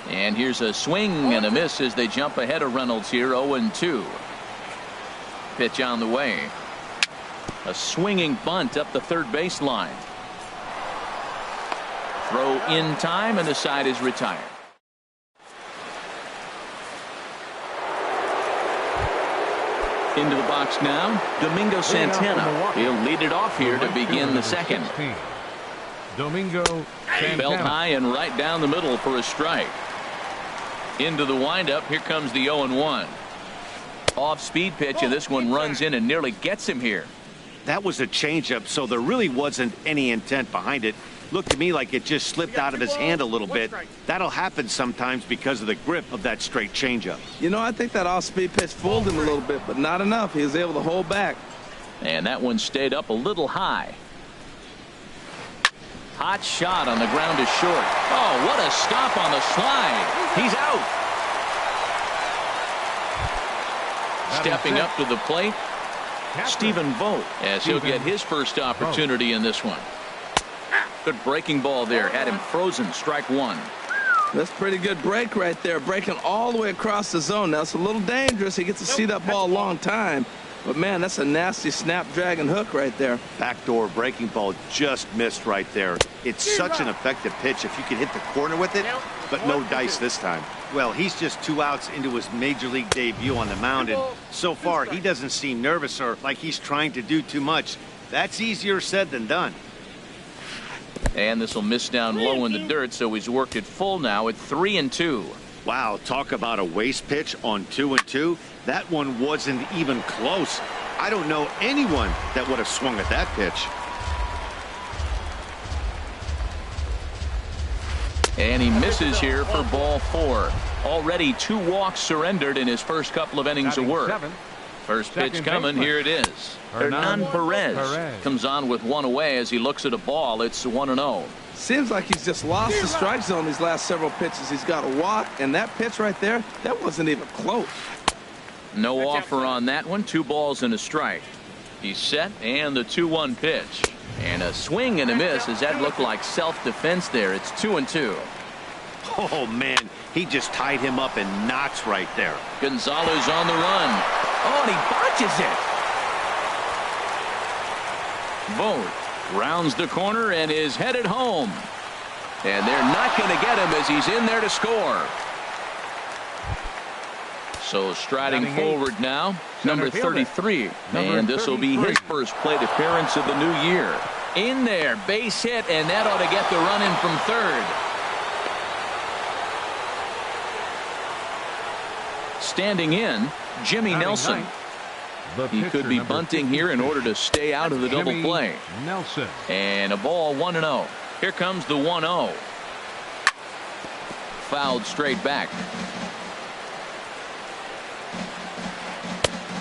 And here's a swing and a miss as they jump ahead of Reynolds here. 0-2. Pitch on the way. A swinging bunt up the third baseline. Throw in time, and the side is retired. Into the box now, Domingo Santana. He'll lead it off here to begin the second. Domingo Santana. Belt high and right down the middle for a strike. Into the windup. Here comes the 0-1. Off-speed pitch, and this one runs in and nearly gets him here. That was a changeup, so there really wasn't any intent behind it. Looked to me like it just slipped out of his hand a little bit. That'll happen sometimes because of the grip of that straight changeup. You know, I think that off-speed pitch fooled him a little bit, but not enough. He was able to hold back. And that one stayed up a little high. Hot shot on the ground is short. Oh, what a stop on the slide. He's out. Stepping up to the plate, Stephen Vogt, as he'll get his first opportunity in this one. Good breaking ball there. Had him frozen. Strike one. That's pretty good break right there. Breaking all the way across the zone. Now, it's a little dangerous. He gets to see that ball a long time. But, man, that's a nasty snapdragon hook right there. Backdoor breaking ball just missed right there. It's such an effective pitch if you can hit the corner with it, but no dice this time. Well, he's just 2 outs into his major league debut on the mound, and so far he doesn't seem nervous or like he's trying to do too much. That's easier said than done. And this will miss down low in the dirt, so he's worked it full now at 3-2. Wow, talk about a waste pitch on 2-2. That one wasn't even close. I don't know anyone that would have swung at that pitch. And he misses here for ball 4. Already 2 walks surrendered in his first couple of innings of work. First pitch coming. Here it is. Hernan Perez comes on with 1 away as he looks at a ball. It's 1-0. Seems like he's just lost the strike zone these last several pitches. He's got a walk, and that pitch right there, that wasn't even close. No offer on that one. 2 balls and a strike. He's set, and the 2-1 pitch. And a swing and a miss. Does that look like self-defense there? It's 2-2. Oh, man, he just tied him up in knots right there. Gonzalez on the run. Oh, and he botches it. Vogt rounds the corner and is headed home. And they're not going to get him as he's in there to score. So striding forward now, number 33. And this will be his first plate appearance of the new year. In there, base hit, and that ought to get the run in from third. Standing in, Jimmy Nelson. He could be bunting here in order to stay out of the double play. Nelson. And a ball 1-0. Here comes the 1-0. Fouled straight back.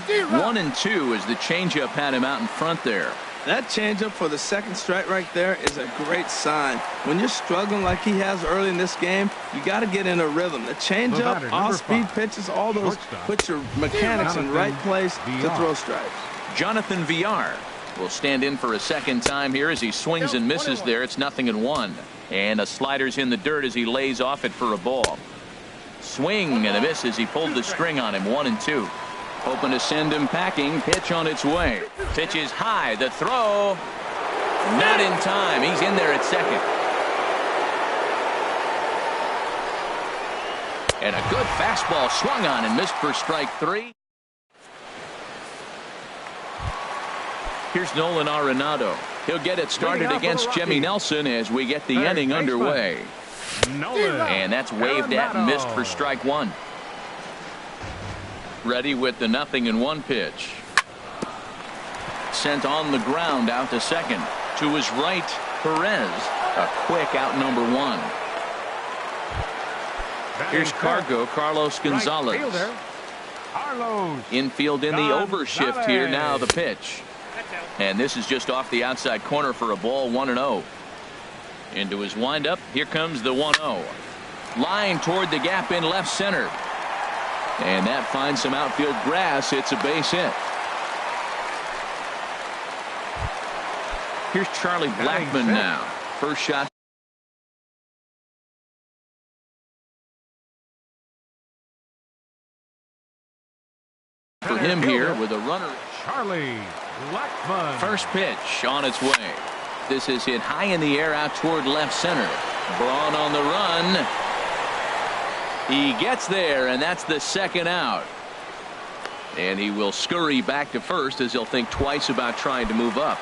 1-2 as the changeup had him out in front there. That changeup for the second strike right there is a great sign. When you're struggling like he has early in this game, you got to get in a rhythm. The changeup, off-speed pitches, all those put your mechanics in right place to throw strikes. Jonathan Villar will stand in for a second time here as he swings and misses there. It's 0-1. And a slider's in the dirt as he lays off it for a ball. Swing and a miss as he pulled the string on him. 1-2. Hoping to send him packing. Pitch on its way. Pitch is high. The throw. Not in time. He's in there at second. And a good fastball swung on and missed for strike 3. Here's Nolan Arenado. He'll get it started against Jimmy Nelson as we get the inning underway. And that's waved at and missed for strike 1. Ready with the 0-1 pitch. Sent on the ground out to second. To his right, Perez. A quick out number 1. Here's Carlos Gonzalez. Infield in the overshift here now the pitch. And this is just off the outside corner for a ball. 1-0. Into his windup. Here comes the 1-0. Line toward the gap in left center. And that finds some outfield grass. It's a base hit. Here's Charlie Blackmon now. First shot. For him here with a runner. Charlie Blackmon. First pitch on its way. This is hit high in the air out toward left center. Braun on the run. He gets there, and that's the second out. And he will scurry back to first as he'll think twice about trying to move up.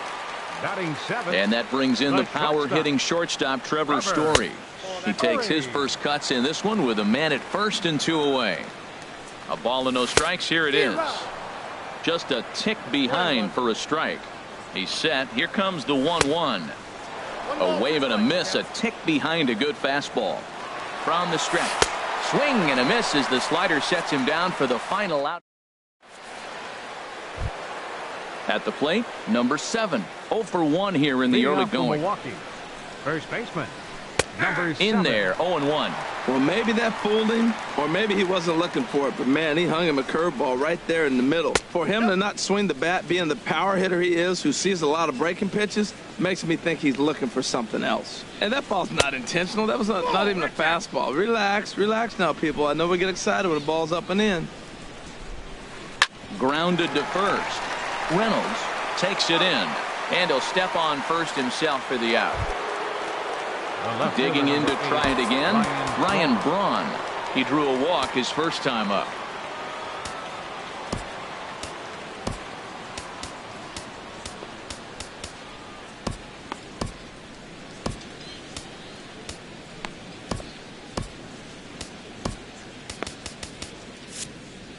Batting 7th. And that brings in the power-hitting shortstop Trevor Story. He takes his first cuts in this one with a man at first and 2 away. A ball and no strikes. Here it is. Just a tick behind for a strike. He's set. Here comes the 1-1. A wave and a miss. A tick behind a good fastball. From the stretch. Swing and a miss as the slider sets him down for the final out. At the plate, number 7. 0 for 1 here in the early going. Milwaukee. First baseman. Number 7. In there, 0-1. Well, maybe that fooled him, or maybe he wasn't looking for it, but man, he hung him a curveball right there in the middle. For him to not swing the bat, being the power hitter he is, who sees a lot of breaking pitches, makes me think he's looking for something else. And that ball's not intentional. That was not even a fastball. Relax now, people. I know we get excited when the ball's up and in. Grounded to first. Reynolds takes it in, and he'll step on first himself for the out. Digging in to try it again, Ryan Braun. He drew a walk his first time up.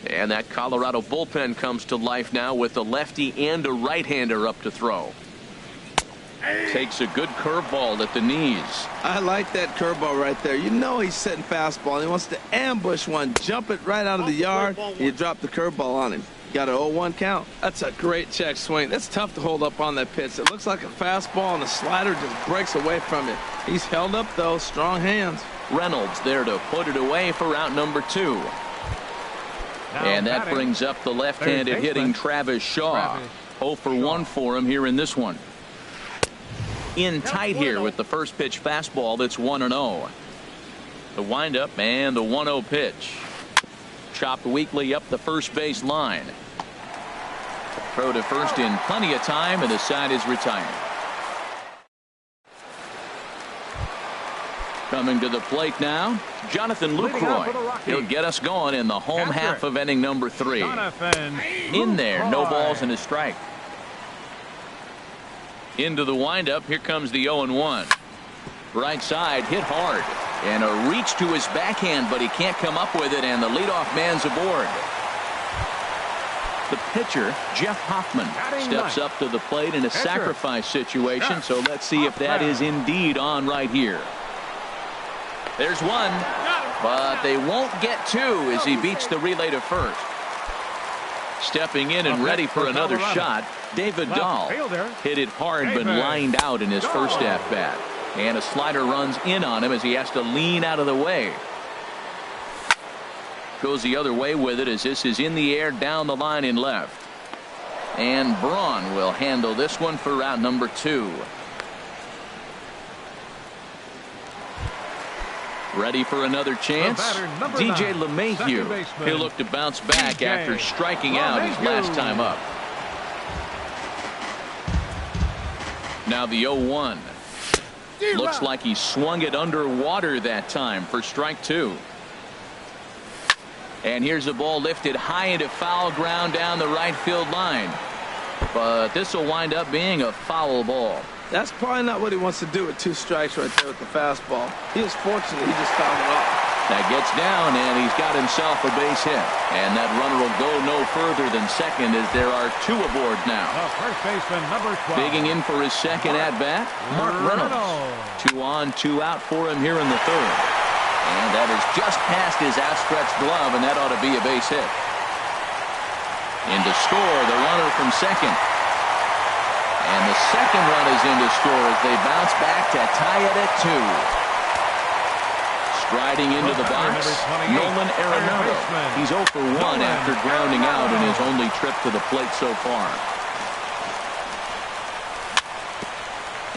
And that Colorado bullpen comes to life now with a lefty and a right-hander up to throw. Takes a good curveball at the knees. I like that curveball right there. You know he's setting fastball, and he wants to ambush one, jump it right out of the yard, and you drop the curveball on him. Got an 0-1 count. That's a great check swing. That's tough to hold up on that pitch. It looks like a fastball, and the slider just breaks away from it. He's held up, though. Strong hands. Reynolds there to put it away for out number 2. And that brings up the left-handed hitting Travis Shaw. 0 for 1 for him here in this one. In tight here with the first pitch fastball that's 1-0. The windup and the 1-0 pitch. Chopped weakly up the first base line. Throw to first in plenty of time, and the side is retired. Coming to the plate now, Jonathan Lucroy. He'll get us going in the home half of inning number 3. In there, no balls and a strike. Into the windup, here comes the 0-1. Right side, hit hard. And a reach to his backhand, but he can't come up with it, and the leadoff man's aboard. The pitcher, Jeff Hoffman, steps up to the plate in a sacrifice situation, so let's see if that is indeed on right here. There's one, but they won't get 2 as he beats the relay to first. Stepping in and ready for another shot, David Dahl hit it hard but lined out in his first at-bat. And a slider runs in on him as he has to lean out of the way. Goes the other way with it as this is in the air down the line in left. And Braun will handle this one for out number 2. Ready for another chance? DJ LeMahieu. He'll look to bounce back after striking out his last time up. Now the 0-1. Looks like he swung it underwater that time for strike 2. And here's a ball lifted high into foul ground down the right field line. But this will wind up being a foul ball. That's probably not what he wants to do with 2 strikes right there with the fastball. He was fortunate he just fouled it off. That gets down, and he's got himself a base hit. And that runner will go no further than second as there are 2 aboard now. First baseman, number 12. Digging in for his second at-bat, Mark Reynolds. 2 on, 2 out for him here in the 3rd. And that is just past his outstretched glove, and that ought to be a base hit. In to score, the runner from second. And the second run is in to score as they bounce back to tie it at 2. Striding into the box, Nolan Arenado. He's 0 for 1 after grounding out in his only trip to the plate so far.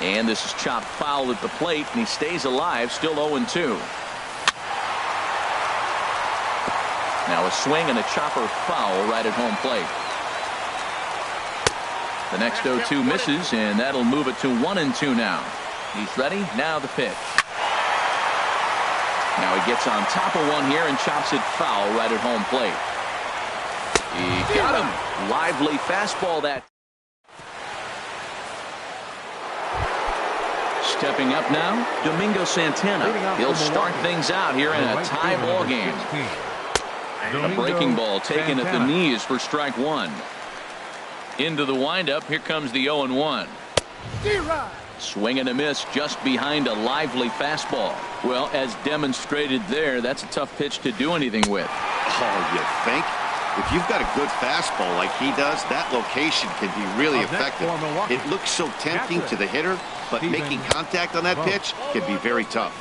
And this is chopped foul at the plate, and he stays alive, still 0-2. Now a swing and a chopper foul right at home plate. The next 0-2 misses, and that'll move it to 1-2 now. He's ready. Now the pitch. Now he gets on top of one here and chops it foul right at home plate. He got him. Lively fastball that. Stepping up now, Domingo Santana. He'll start things out here in a tie ball game. A breaking ball taken at the knees for strike one. Into the windup. Here comes the 0-1. Swing and a miss just behind a lively fastball. Well, as demonstrated there, that's a tough pitch to do anything with. Oh, you think? If you've got a good fastball like he does, that location can be really effective. It looks so tempting to the hitter, but making contact on that pitch can be very tough.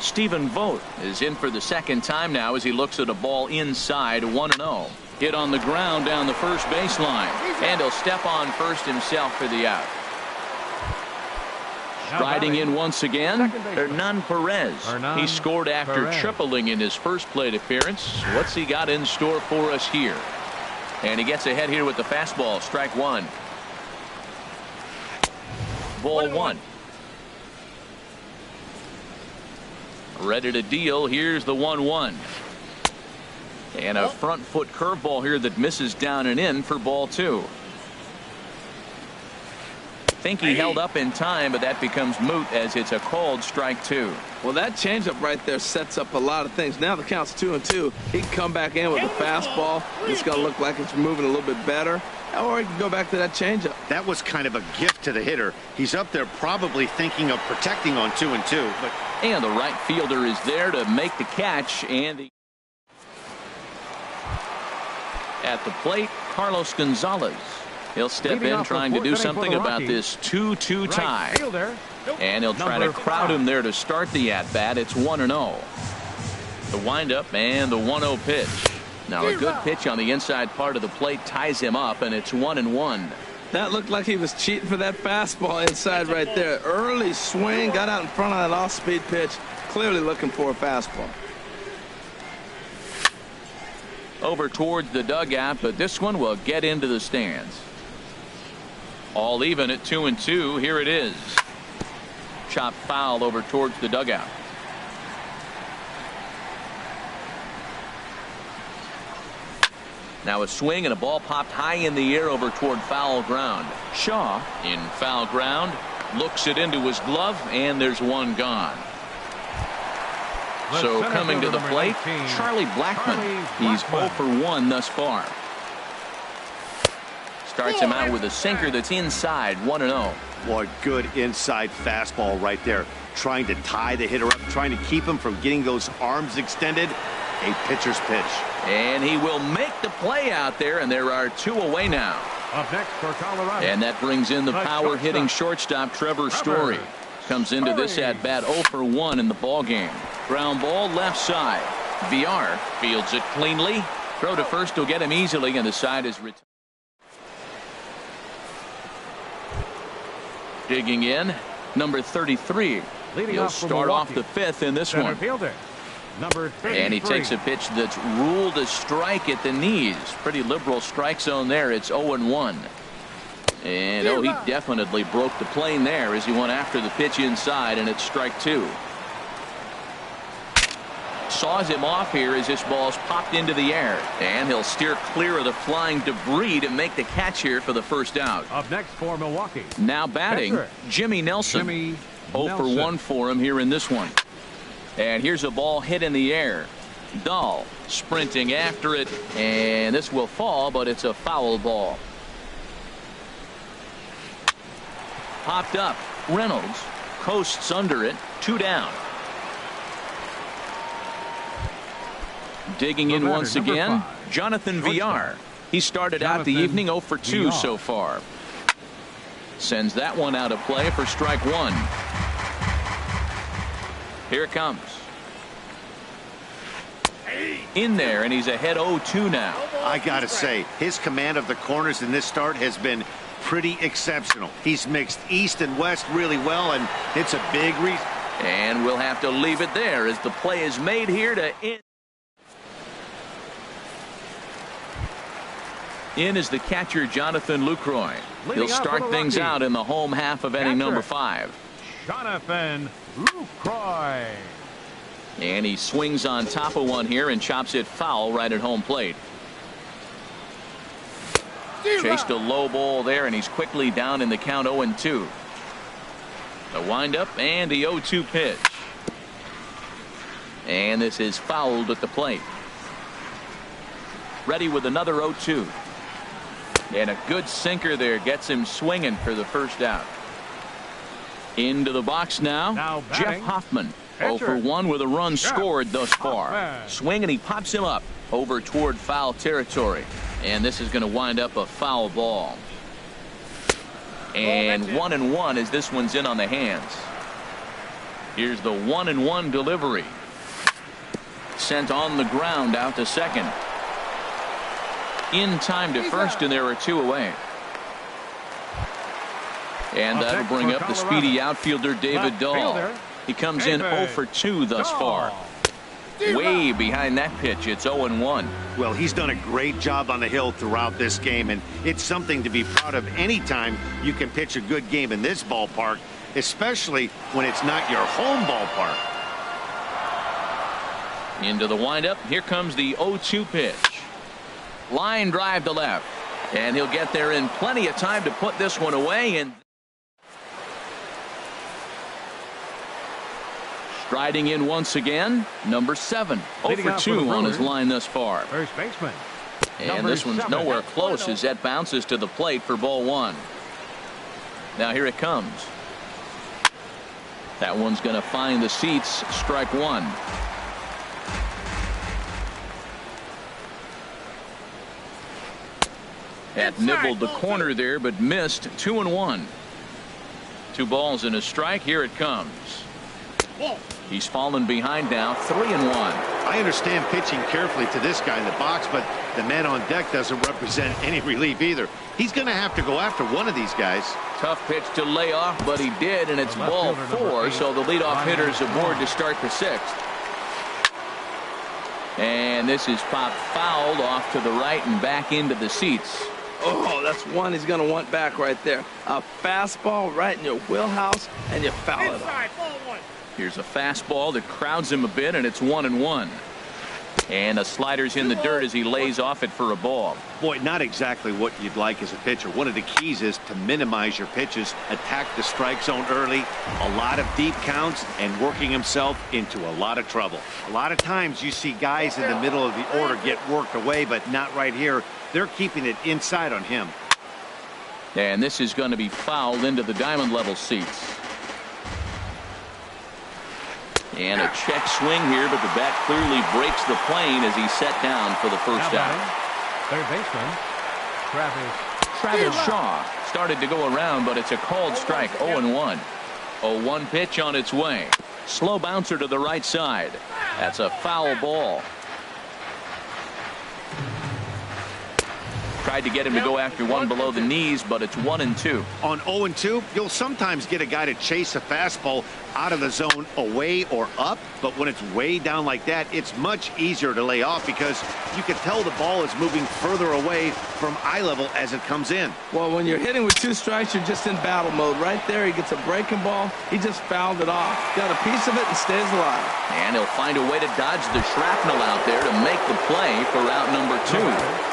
Stephen Vogt is in for the second time now as he looks at a ball inside 1-0. Hit on the ground down the first baseline, and he'll step on first himself for the out. Striding in once again, Hernan Perez. He scored after tripling in his first plate appearance. What's he got in store for us here? And he gets ahead here with the fastball. Strike one. Ball one. Ready to deal. Here's the 1-1. And a front foot curveball here that misses down and in for ball two. Think he held up in time, but that becomes moot as it's a called strike two. Well, that changeup right there sets up a lot of things. Now the count's 2-2. He can come back in with a fastball. It's going to look like it's moving a little bit better. Or he can go back to that changeup. That was kind of a gift to the hitter. He's up there probably thinking of protecting on 2-2. And the right fielder is there to make the catch. And at the plate, Carlos Gonzalez. He'll step in trying to do something about this 2-2 tie. And he'll try to crowd him there to start the at-bat. It's 1-0. The windup and the 1-0 pitch. Now a good pitch on the inside part of the plate ties him up, and it's 1-1. That looked like he was cheating for that fastball inside right there. Early swing, got out in front of that off-speed pitch. Clearly looking for a fastball. Over towards the dugout, but this one will get into the stands. All even at 2-2. Here it is. Chopped foul over towards the dugout. Now a swing and a ball popped high in the air over toward foul ground. Shaw in foul ground looks it into his glove, and there's one gone. So coming to the plate, Charlie Blackmon. He's 0 for 1 thus far. Starts him out with a sinker that's inside. 1-0. Boy, good inside fastball right there. Trying to tie the hitter up, trying to keep him from getting those arms extended. A pitcher's pitch. And he will make the play out there, and there are two away now. Up next for Colorado. And that brings in the power hitting shortstop Trevor Story. Comes into this at bat 0 for 1 in the ball game. Ground ball left side. VR fields it cleanly. Throw to first will get him easily, and the side is retired. Digging in, number 33. He'll start off the fifth in this one. Number 33. And he takes a pitch that's ruled a strike at the knees. Pretty liberal strike zone there. It's 0-1. And he definitely broke the plane there as he went after the pitch inside, and it's strike two. Saws him off here as this ball's popped into the air, and he'll steer clear of the flying debris to make the catch here for the first out. Up next for Milwaukee. Now batting, Jimmy Nelson. 0 for 1 for him here in this one. And here's a ball hit in the air. Dahl sprinting after it, and this will fall, but it's a foul ball. Popped up. Reynolds coasts under it. 2 down. Digging in once again, Jonathan VR. He started out the evening 0 for 2 so far. Sends that one out of play for strike one. Here it comes. In there, and he's ahead 0-2 now. I gotta say, his command of the corners in this start has been pretty exceptional. He's mixed east and west really well, and it's a big reason. And we'll have to leave it there as the play is made here to end. In is the catcher, Jonathan Lucroy. He'll start things out in the home half of inning number 5. Jonathan Lucroy. And he swings on top of one here and chops it foul right at home plate. Chased a low ball there, and he's quickly down in the count 0-2. The windup and the 0-2 pitch. And this is fouled at the plate. Ready with another 0-2. And a good sinker there gets him swinging for the first out. Into the box now Jeff Hoffman. 0 for 1 with a run scored thus far. Swing and he pops him up over toward foul territory. And this is going to wind up a foul ball. And 1-1 as this one's in on the hands. Here's the 1-1 delivery. Sent on the ground out to second. In time to first, and there are 2 away. And that'll bring up the speedy outfielder David Dahl. He comes in 0 for 2 thus far. Way behind that pitch. It's 0-1. Well, he's done a great job on the hill throughout this game, and it's something to be proud of anytime you can pitch a good game in this ballpark, especially when it's not your home ballpark. Into the windup. Here comes the 0-2 pitch. Line drive to left. And he'll get there in plenty of time to put this one away. And striding in once again, number 7. 0 for 2 on his line thus far. First baseman. And this one's nowhere close as that bounces to the plate for ball 1. Now here it comes. That one's going to find the seats. Strike 1. Had nibbled the corner there, but missed. 2-1. 2 balls and a strike. Here it comes. He's fallen behind now. 3-1. I understand pitching carefully to this guy in the box, but the man on deck doesn't represent any relief either. He's going to have to go after one of these guys. Tough pitch to lay off, but he did, and it's ball 4, so the leadoff hitter's aboard to start the 6th. And this is popped fouled off to the right and back into the seats. Oh, that's one he's going to want back right there. A fastball right in your wheelhouse, and you foul it off. Here's a fastball that crowds him a bit, and it's 1-1. And a slider's in the dirt as he lays off it for a ball. Boy, not exactly what you'd like as a pitcher. One of the keys is to minimize your pitches, attack the strike zone early, a lot of deep counts, and working himself into a lot of trouble. A lot of times you see guys in the middle of the order get worked away, but not right here. They're keeping it inside on him. And this is going to be fouled into the diamond level seats. And a check swing here, but the bat clearly breaks the plane as he's set down for the first out. Third baseman, Travis Shaw started to go around, but it's a called strike. 0-1. 0-1 pitch on its way. Slow bouncer to the right side. That's a foul ball. Tried to get him to go after one below the knees, but it's 1-2. On 0-2, you'll sometimes get a guy to chase a fastball out of the zone away or up, but when it's way down like that, it's much easier to lay off because you can tell the ball is moving further away from eye level as it comes in. Well, when you're hitting with 2 strikes, you're just in battle mode. Right there, he gets a breaking ball. He just fouled it off. Got a piece of it and stays alive. And he'll find a way to dodge the shrapnel out there to make the play for out number 2.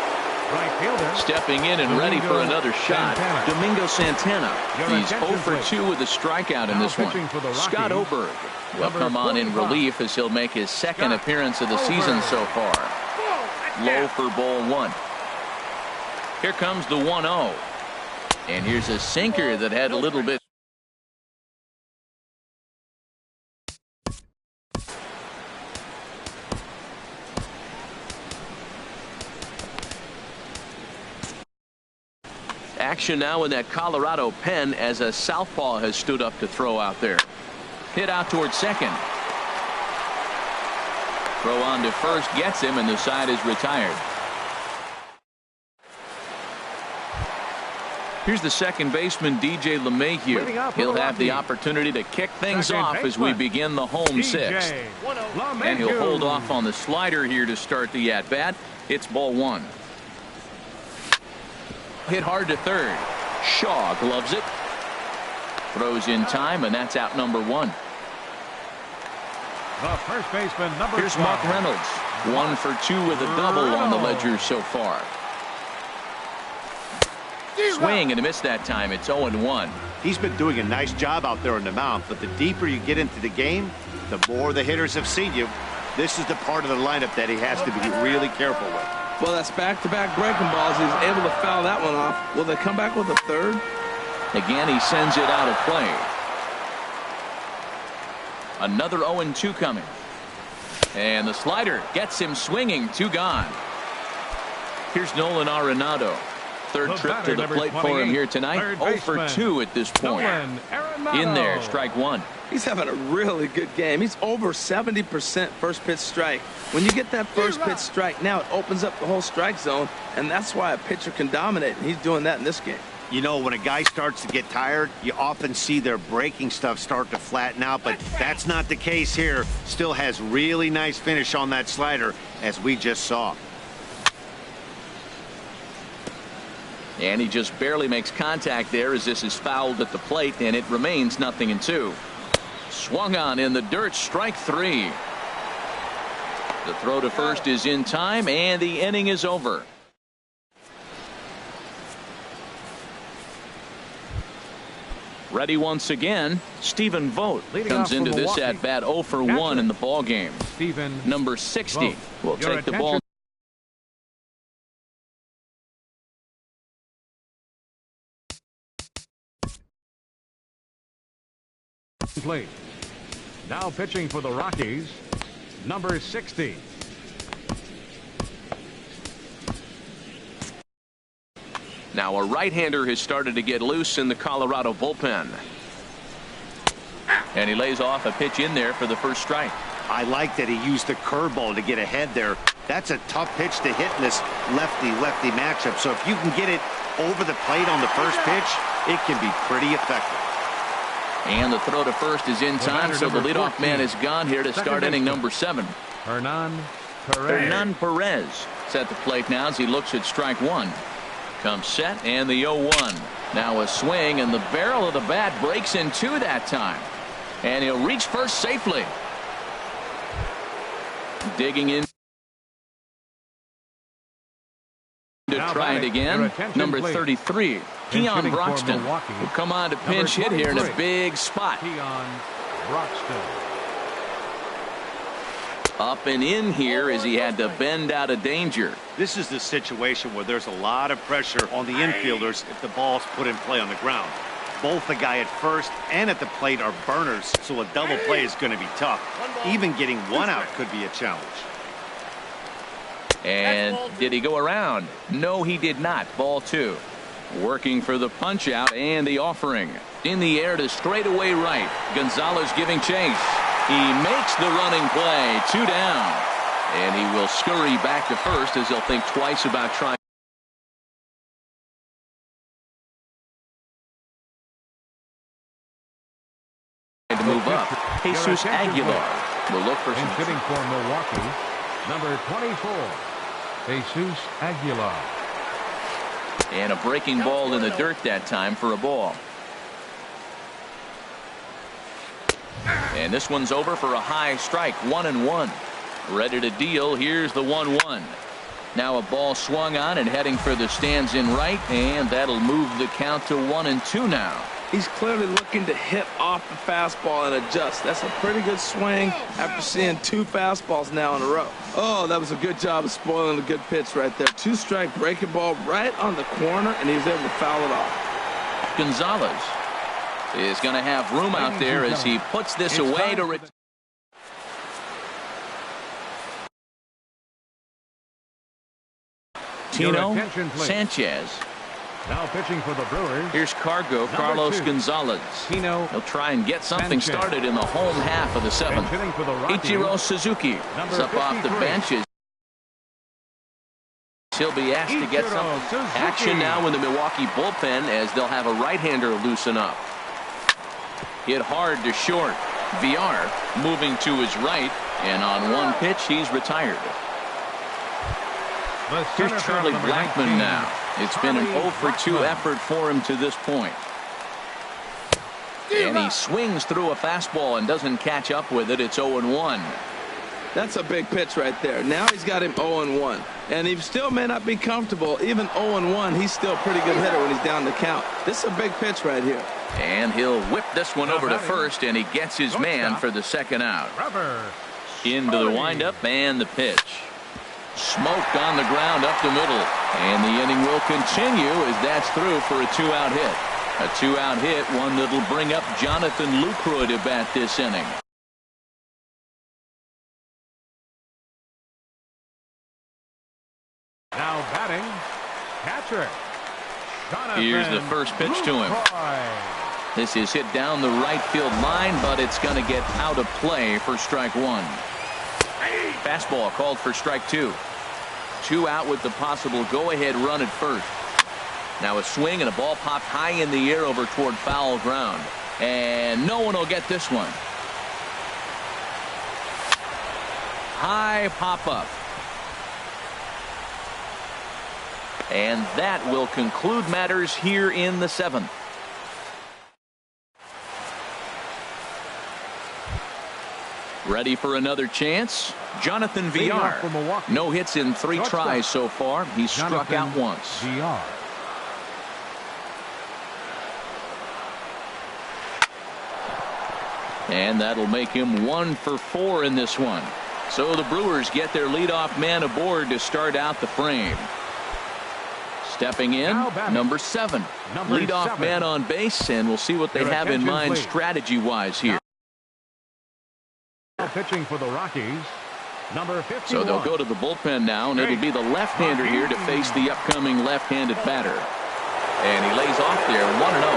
right fielder. Stepping in and ready for another shot. Domingo Santana. He's 0 for 2 with a strikeout in this one. Scott Oberg will come on in relief as he'll make his second appearance of the season so far. Low for ball 1. Here comes the 1-0. And here's a sinker that had a little bit. Action now in that Colorado pen as a southpaw has stood up to throw out there. Hit out towards second. Throw on to first gets him, and the side is retired. Here's the second baseman, DJ LeMahieu. He'll have the opportunity to kick things off as we begin the home sixth. And he'll hold off on the slider here to start the at-bat. It's ball 1. Hit hard to third. Shaw gloves it. Throws in time, and that's out number 1. The first baseman, number 12. Here's Mark Reynolds. 1 for 2 with a double on the ledger so far. Swing and a miss that time. It's 0-1. He's been doing a nice job out there in the mound, but the deeper you get into the game, the more the hitters have seen you. This is the part of the lineup that he has to be really careful with. Well, that's back-to-back breaking balls. He's able to foul that one off. Will they come back with a third? Again, he sends it out of play. Another 0-2 coming. And the slider gets him swinging. 2 gone. Here's Nolan Arenado. Third trip to the plate for him here tonight. 0 for 2 at this point. In there, strike 1. He's having a really good game. He's over 70% first pitch strike. When you get that first pitch strike, now it opens up the whole strike zone, and that's why a pitcher can dominate, and he's doing that in this game. You know, when a guy starts to get tired, you often see their breaking stuff start to flatten out, but that's not the case here. Still has really nice finish on that slider, as we just saw. And he just barely makes contact there as this is fouled at the plate, and it remains 0-2. Swung on in the dirt, strike 3. The throw to first is in time, and the inning is over. Ready once again, Stephen Vogt comes into this at bat 0 for 1 in the ball game. Number 60 will take the ball. Plate. Now pitching for the Rockies, number 60. Now a right-hander has started to get loose in the Colorado bullpen. And he lays off a pitch in there for the first strike. I like that he used the curveball to get ahead there. That's a tough pitch to hit in this lefty-lefty matchup. So if you can get it over the plate on the first pitch, it can be pretty effective. And the throw to first is in time, so the leadoff man is gone here to start inning number 7. Hernan Perez is at the plate now as he looks at strike 1. Comes set and the 0-1. Now a swing, and the barrel of the bat breaks in 2 that time. And he'll reach first safely. Digging in to try it again. Number 33. Keon Broxton will come on to pinch hit here in a big spot. Keon Broxton. Up and in here as he had to bend out of danger. This is the situation where there's a lot of pressure on the infielders if the ball's put in play on the ground. Both the guy at first and at the plate are burners, so a double play is going to be tough. Even getting 1 out could be a challenge. And did he go around? No, he did not. Ball 2. Working for the punch out and the offering. In the air to straightaway right. Gonzalez giving chase. He makes the running play. 2 down. And he will scurry back to first as he'll think twice about trying to move up. Jesus Aguilar will look for some. Hitting for Milwaukee, number 24. Jesus Aguilar. And a breaking ball in the dirt that time for a ball. And this one's over for a high strike. 1-1. Ready to deal. Here's the 1-1. Now a ball swung on and heading for the stands in right, and that'll move the count to 1-2 now. He's clearly looking to hit off the fastball and adjust. That's a pretty good swing after seeing 2 fastballs now in a row. Oh, that was a good job of spoiling a good pitch right there. 2-strike breaking ball right on the corner, and he was able to foul it off. Gonzalez is going to have room out there as he puts this away to Tino Sanchez. Now pitching for the Brewers. Here's Carlos Gonzalez. He'll try and get something started in the home half of the 7th. Ichiro Suzuki is up off the benches. He'll be asked to get some action now in the Milwaukee bullpen as they'll have a right-hander loosen up. Hit hard to short. VR moving to his right, and on 1 pitch he's retired. Here's Charlie Blackmon now. It's been an 0 for 2 effort for him to this point. And he swings through a fastball and doesn't catch up with it. It's 0-1. That's a big pitch right there. Now he's got him 0-1. And he still may not be comfortable. Even 0-1, he's still a pretty good hitter when he's down the count. This is a big pitch right here. And he'll whip this one over to first, and he gets his man for the second out. Into the windup and the pitch. Smoked on the ground up the middle. And the inning will continue as that's through for a two-out hit. A two-out hit, one that'll bring up Jonathan Lucroy to bat this inning. Now batting, catcher. Here's the first pitch to him. This is hit down the right field line, but it's going to get out of play for strike one. Fastball called for strike two. Two out with the possible go-ahead run at first. Now a swing and a ball popped high in the air over toward foul ground. And no one will get this one. High pop-up. And that will conclude matters here in the seventh. Ready for another chance? Jonathan Villar. No hits in 3 tries so far. He's struck out once. And that'll make him 1 for 4 in this one. So the Brewers get their leadoff man aboard to start out the frame. Stepping in, number 7. Leadoff man on base, and we'll see what they have in mind strategy-wise here. Pitching for the Rockies, number 51. So they'll go to the bullpen now, and it'll be the left-hander here to face the upcoming left-handed batter. And he lays off there, 1-0.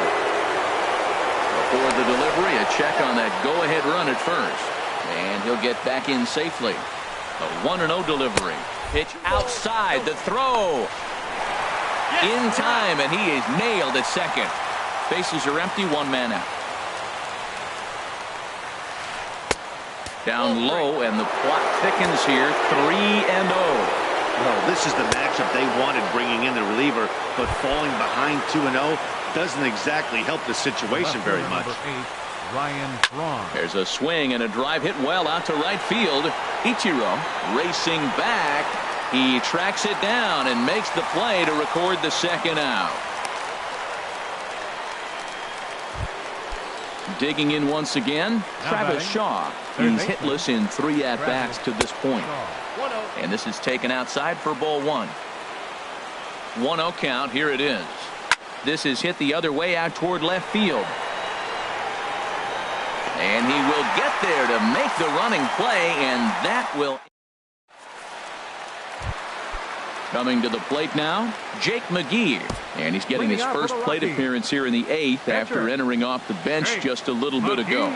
Before the delivery, a check on that go-ahead run at first. And he'll get back in safely. A 1-0 delivery. Pitch outside, the throw. In time, and he is nailed at second. Bases are empty, 1 man out. Down low, and the plot thickens here, 3-0. Well, this is the matchup they wanted, bringing in the reliever, but falling behind 2-0 doesn't exactly help the situation very much. There's a swing and a drive hit well out to right field. Ichiro racing back. He tracks it down and makes the play to record the second out. Digging in once again, Travis Shaw. He's hitless in 3 at-bats to this point. And this is taken outside for ball 1. 1-0 count. Here it is. This is hit the other way out toward left field. And he will get there to make the running play, and that will... Coming to the plate now, Jake McGee. And he's getting his first plate appearance here in the 8th after entering off the bench just a little bit ago.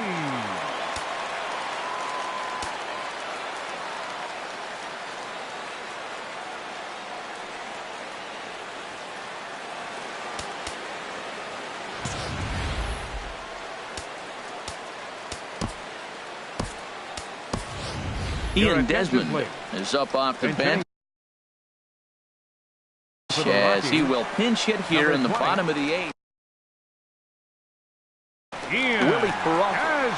Ian Desmond is up off the bench as he will pinch hit here in the bottom of the 8th. Willie Peralta.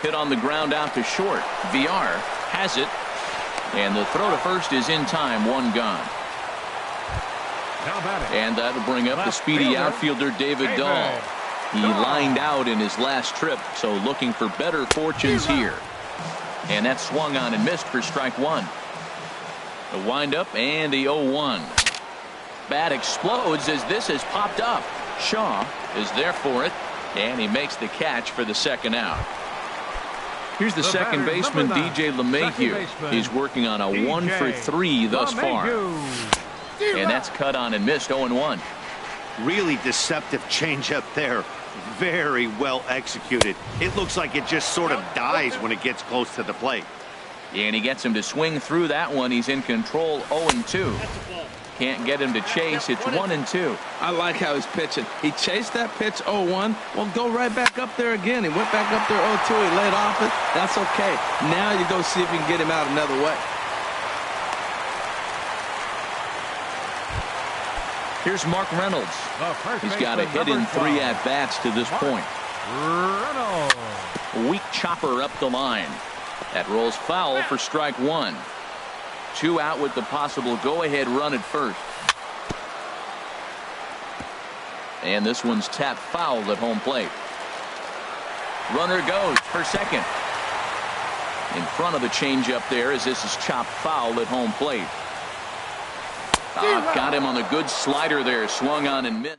Hit on the ground out to short. VR has it, and the throw to first is in time. 1 gone. And that'll bring up the speedy outfielder David Dahl. He lined out in his last trip, so looking for better fortunes here. And that swung on and missed for strike 1. The windup and the 0-1. Bat explodes as this has popped up. Shaw is there for it, and he makes the catch for the second out. Here's the second baseman, DJ LeMahieu. He's working on a 1 for 3 thus far. And that's cut on and missed, 0-1. Really deceptive changeup there. Very well executed. It looks like it just sort of dies when it gets close to the plate. And he gets him to swing through that one. He's in control, 0-2. Can't get him to chase. It's 1-2. I like how he's pitching. He chased that pitch 0-1. Well, go right back up there again. He went back up there 0-2. He laid off it. That's okay. Now you go see if you can get him out another way. Here's Mark Reynolds. He's got a hit in 3 at-bats to this point. Reynolds. Weak chopper up the line. That rolls foul for strike one. 2 out with the possible go-ahead run at first. And this one's tapped foul at home plate. Runner goes for second. In front of the changeup there as this is chopped foul at home plate. Got him on the good slider there. Swung on and missed.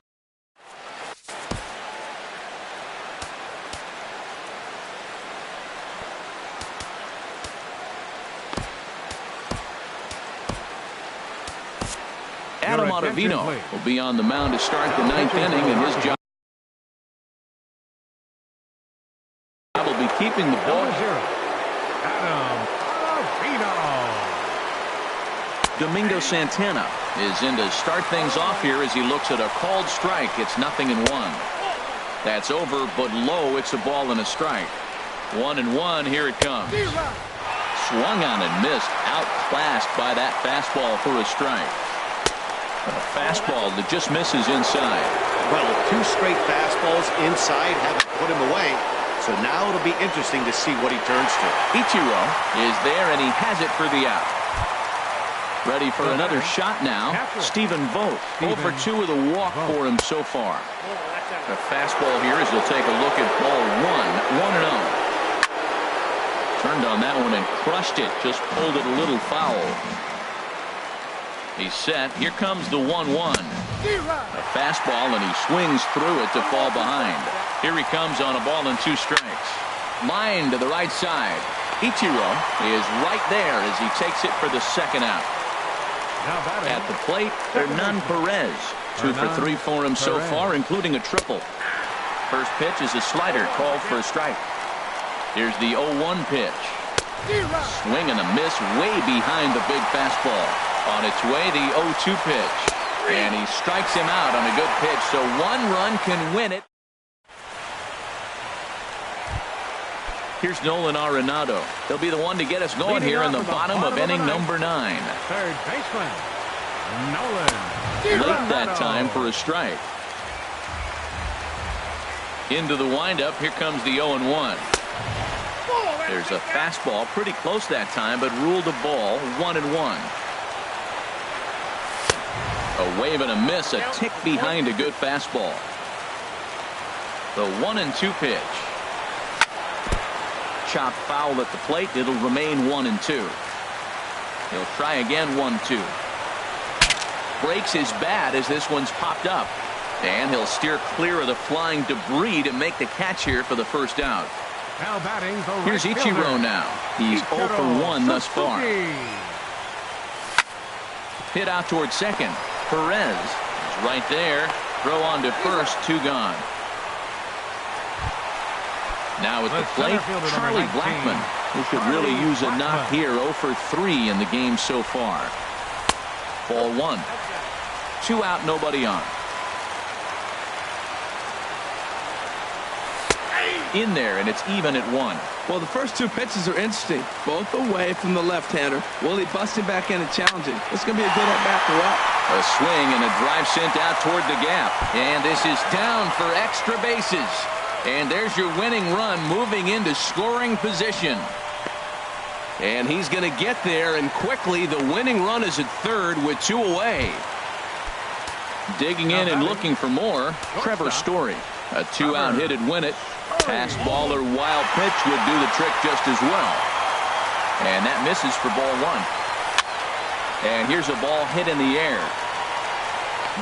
Adam Ottavino will be on the mound to start the 9th inning, and his job will be keeping the ball. Adam Ottavino. Domingo Santana is in to start things off here as he looks at a called strike. It's 0-1. That's over, but low. It's a ball and a strike. 1-1. Here it comes. Swung on and missed. Outclassed by that fastball for a strike. A fastball that just misses inside. Well, 2 straight fastballs inside haven't put him away. So now it'll be interesting to see what he turns to. Ichiro is there, and he has it for the out. Ready for another shot now. Stephen Vogt. 0 for 2 with a walk for him so far. The fastball here as he'll take a look at ball 1. 1-0. Turned on that one and crushed it. Just pulled it a little foul. He's set. Here comes the 1-1. A fastball, and he swings through it to fall behind. Here he comes on a ball and 2 strikes. Line to the right side. Ichiro is right there as he takes it for the 2nd out. At the plate, Hernan Perez. 2 for 3 for him so far, including a triple. First pitch is a slider called for a strike. Here's the 0-1 pitch. Swing and a miss way behind the big fastball. On its way, the 0-2 pitch. And he strikes him out on a good pitch, so 1 run can win it. Here's Nolan Arenado. He'll be the one to get us going here in the bottom of inning number 9. Third baseman, Nolan. Late that time for a strike. Into the windup. Here comes the 0-1. There's a fastball pretty close that time, but ruled a ball. 1-1. A wave and a miss, a tick behind a good fastball. The 1-2 pitch. Chopped foul at the plate. It'll remain 1-2. He'll try again. 1-2. Breaks his bat as this one's popped up. And he'll steer clear of the flying debris to make the catch here for the first out. Now batting the right Here's Ichiro fielder. now. He's 0 for 1 thus far. Hit out towards second. Perez is right there. Throw on to first. 2 gone. Now at the plate, Charlie Blackmon, who could really use a knock here. 0 for 3 in the game so far. Ball 1. 2 out, nobody on. In there, and it's even at 1. Well, the first 2 pitches are interesting. Both away from the left-hander. Willie busting back in and challenging. It's going to be a good at-bat to watch. A swing and a drive sent out toward the gap. And this is down for extra bases. And there's your winning run moving into scoring position. And he's going to get there, and quickly the winning run is at third with 2 away. Digging in and looking for more, Trevor Story. A 2-out hit would win it. Fastball or wild pitch would do the trick just as well. And that misses for ball 1. And here's a ball hit in the air.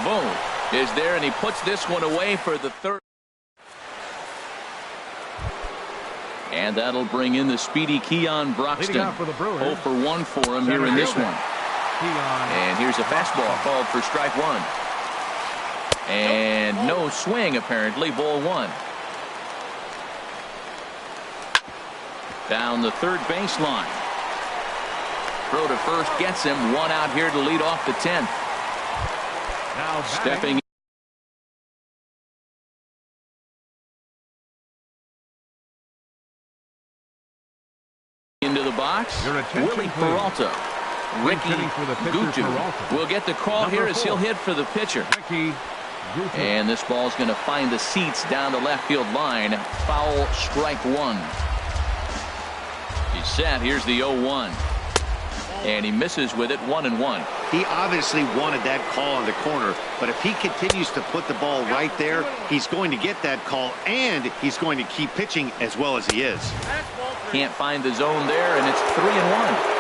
Boom is there, and he puts this one away for the 3rd. And that'll bring in the speedy Keon Broxton. 0 for 1 for him here in this one. And here's a fastball called for strike 1. And no swing apparently. Ball 1. Down the third baseline. Throw to first gets him. 1 out here to lead off the 10th. Now stepping into the box, Willie Peralta. Ricky Gutu will get the call here as he'll hit for the pitcher. Ricky And this ball's going to find the seats down the left field line. Foul, strike one. He's set. Here's the 0-1. And he misses with it, 1-1. He obviously wanted that call on the corner, but if he continues to put the ball right there, he's going to get that call, and he's going to keep pitching as well as he is. Can't find the zone there, and it's 3-1.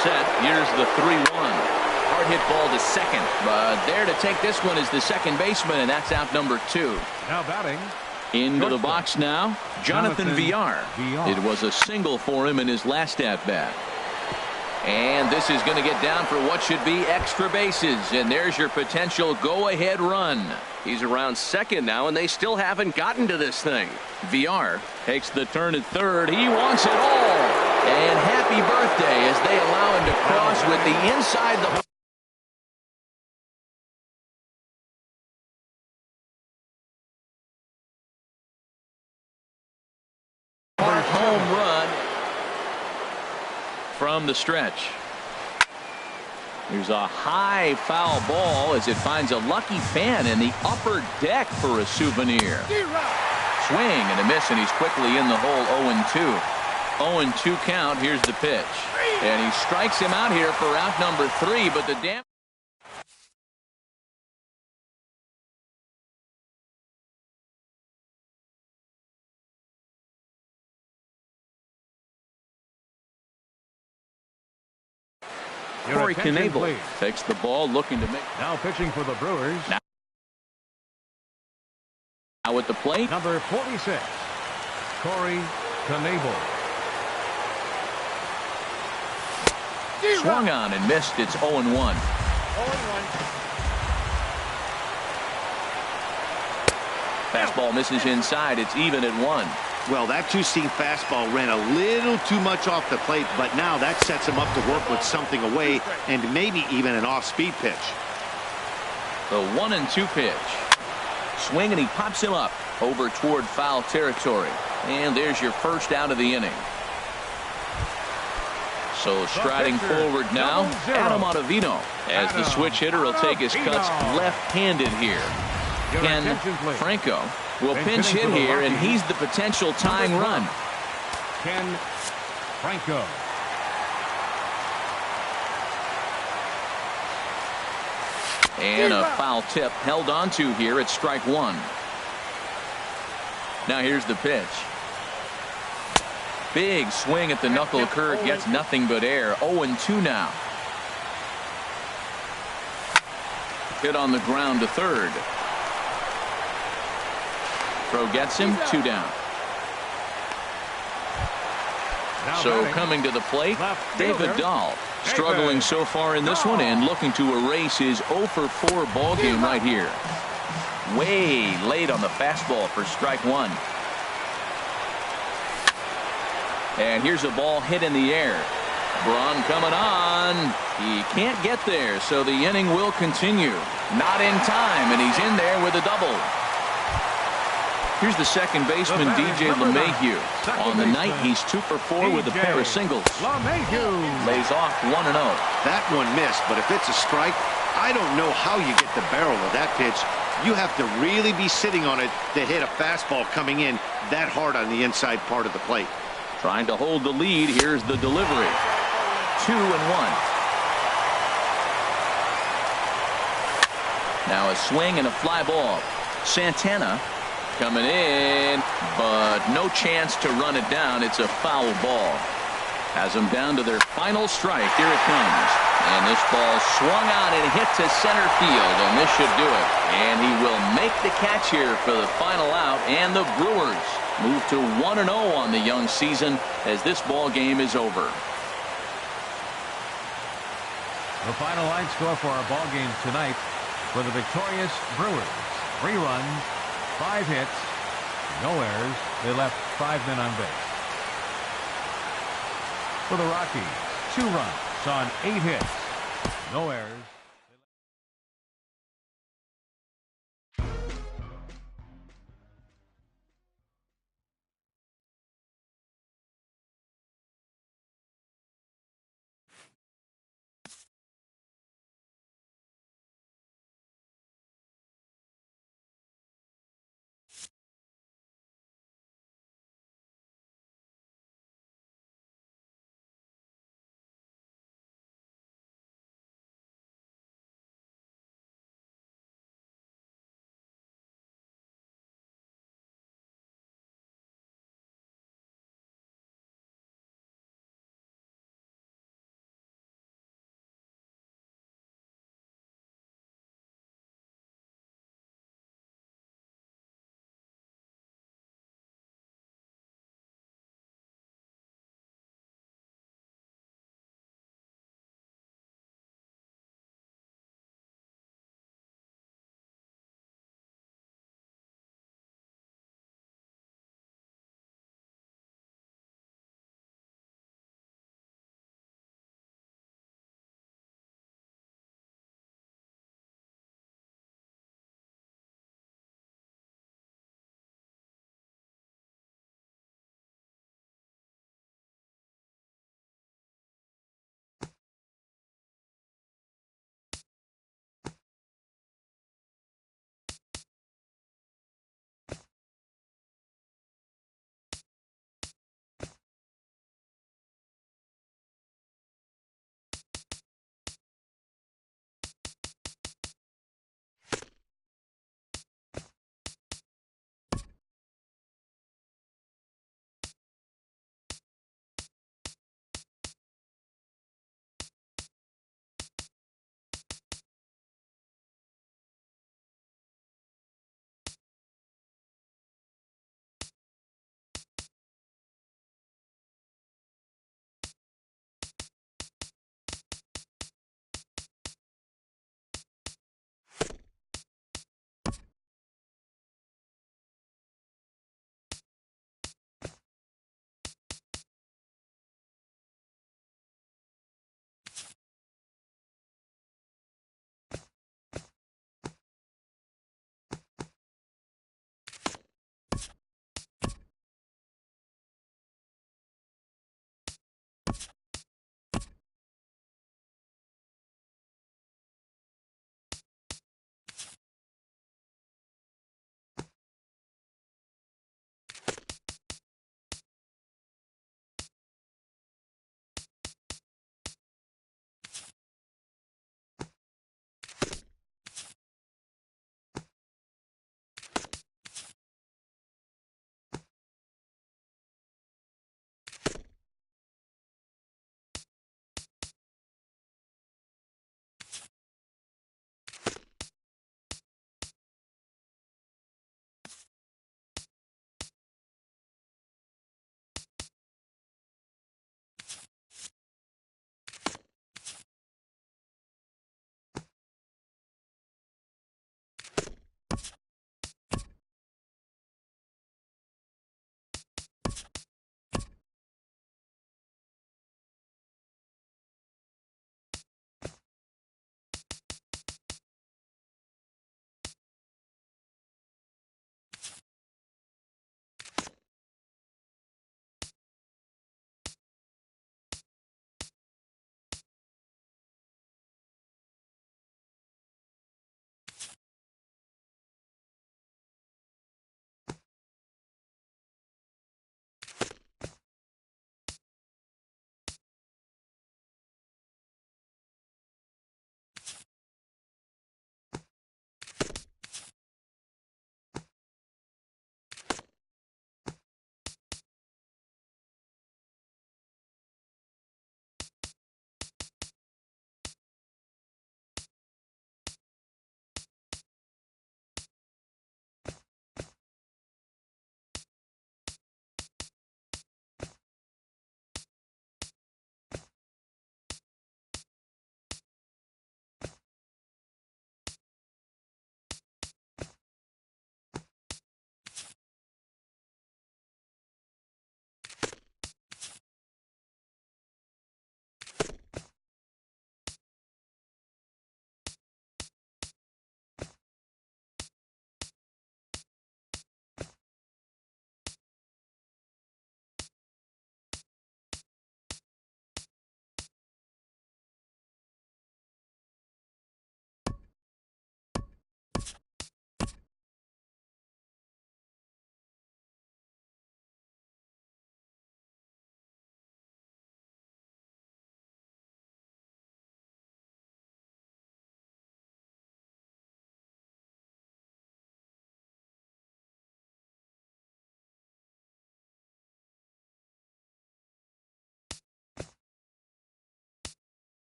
Set. Here's the 3-1. Hard hit ball to second, but there to take this one is the second baseman, and that's out number 2. Now batting. Into the box now, Jonathan Villar. It was a single for him in his last at-bat. And this is going to get down for what should be extra bases, and there's your potential go-ahead run. He's around second now, and they still haven't gotten to this thing. Villar takes the turn at third. He wants it all. And happy birthday as they allow him to cross with the inside the home run from the stretch. There's a high foul ball as it finds a lucky fan in the upper deck for a souvenir. Swing and a miss, and he's quickly in the hole. 0-2. 0-2 count. Here's the pitch. And he strikes him out here for out number 3, but the damn Corey Knebel takes the ball, looking to make. Now pitching for the Brewers. Now at the plate, number 46, Corey Knebel. Swung on and missed. It's 0-1. 0-1. Fastball misses inside. It's even at 1. Well, that two-seam fastball ran a little too much off the plate, but now that sets him up to work with something away and maybe even an off-speed pitch. The 1-2 pitch. Swing, and he pops him up over toward foul territory. And there's your first out of the inning. So striding forward now, Adam Ottavino, as the switch hitter will take his cuts left-handed here. Ken Franco will pinch hit here, and he's the potential tying run. Ken Franco. And a foul tip held onto here at strike 1. Now here's the pitch. Big swing at the knuckle curve, gets nothing but air. 0-2 now. Hit on the ground to third. Throw gets him, 2 down. So coming to the plate, David Dahl, struggling so far in this one and looking to erase his 0-for-4 ball game right here. Way late on the fastball for strike 1. And here's a ball hit in the air. Braun coming on. He can't get there, so the inning will continue. Not in time, and he's in there with a double. Here's the second baseman, DJ LeMahieu. On the night, he's 2-for-4 with a pair of singles. Lays off 1-0. That one missed, but if it's a strike, I don't know how you get the barrel of that pitch. You have to really be sitting on it to hit a fastball coming in that hard on the inside part of the plate. Trying to hold the lead. Here's the delivery. 2-1. Now a swing and a fly ball. Santana coming in, but no chance to run it down. It's a foul ball. Has them down to their final strike. Here it comes. And this ball swung out and hit to center field, and this should do it. And he will make the catch here for the final out, and the Brewers move to 1-0 on the young season as this ball game is over. The final line score for our ball game tonight for the victorious Brewers: 3 runs, 5 hits, no errors. They left 5 men on base. For the Rockies, 2 runs on 8 hits, no errors.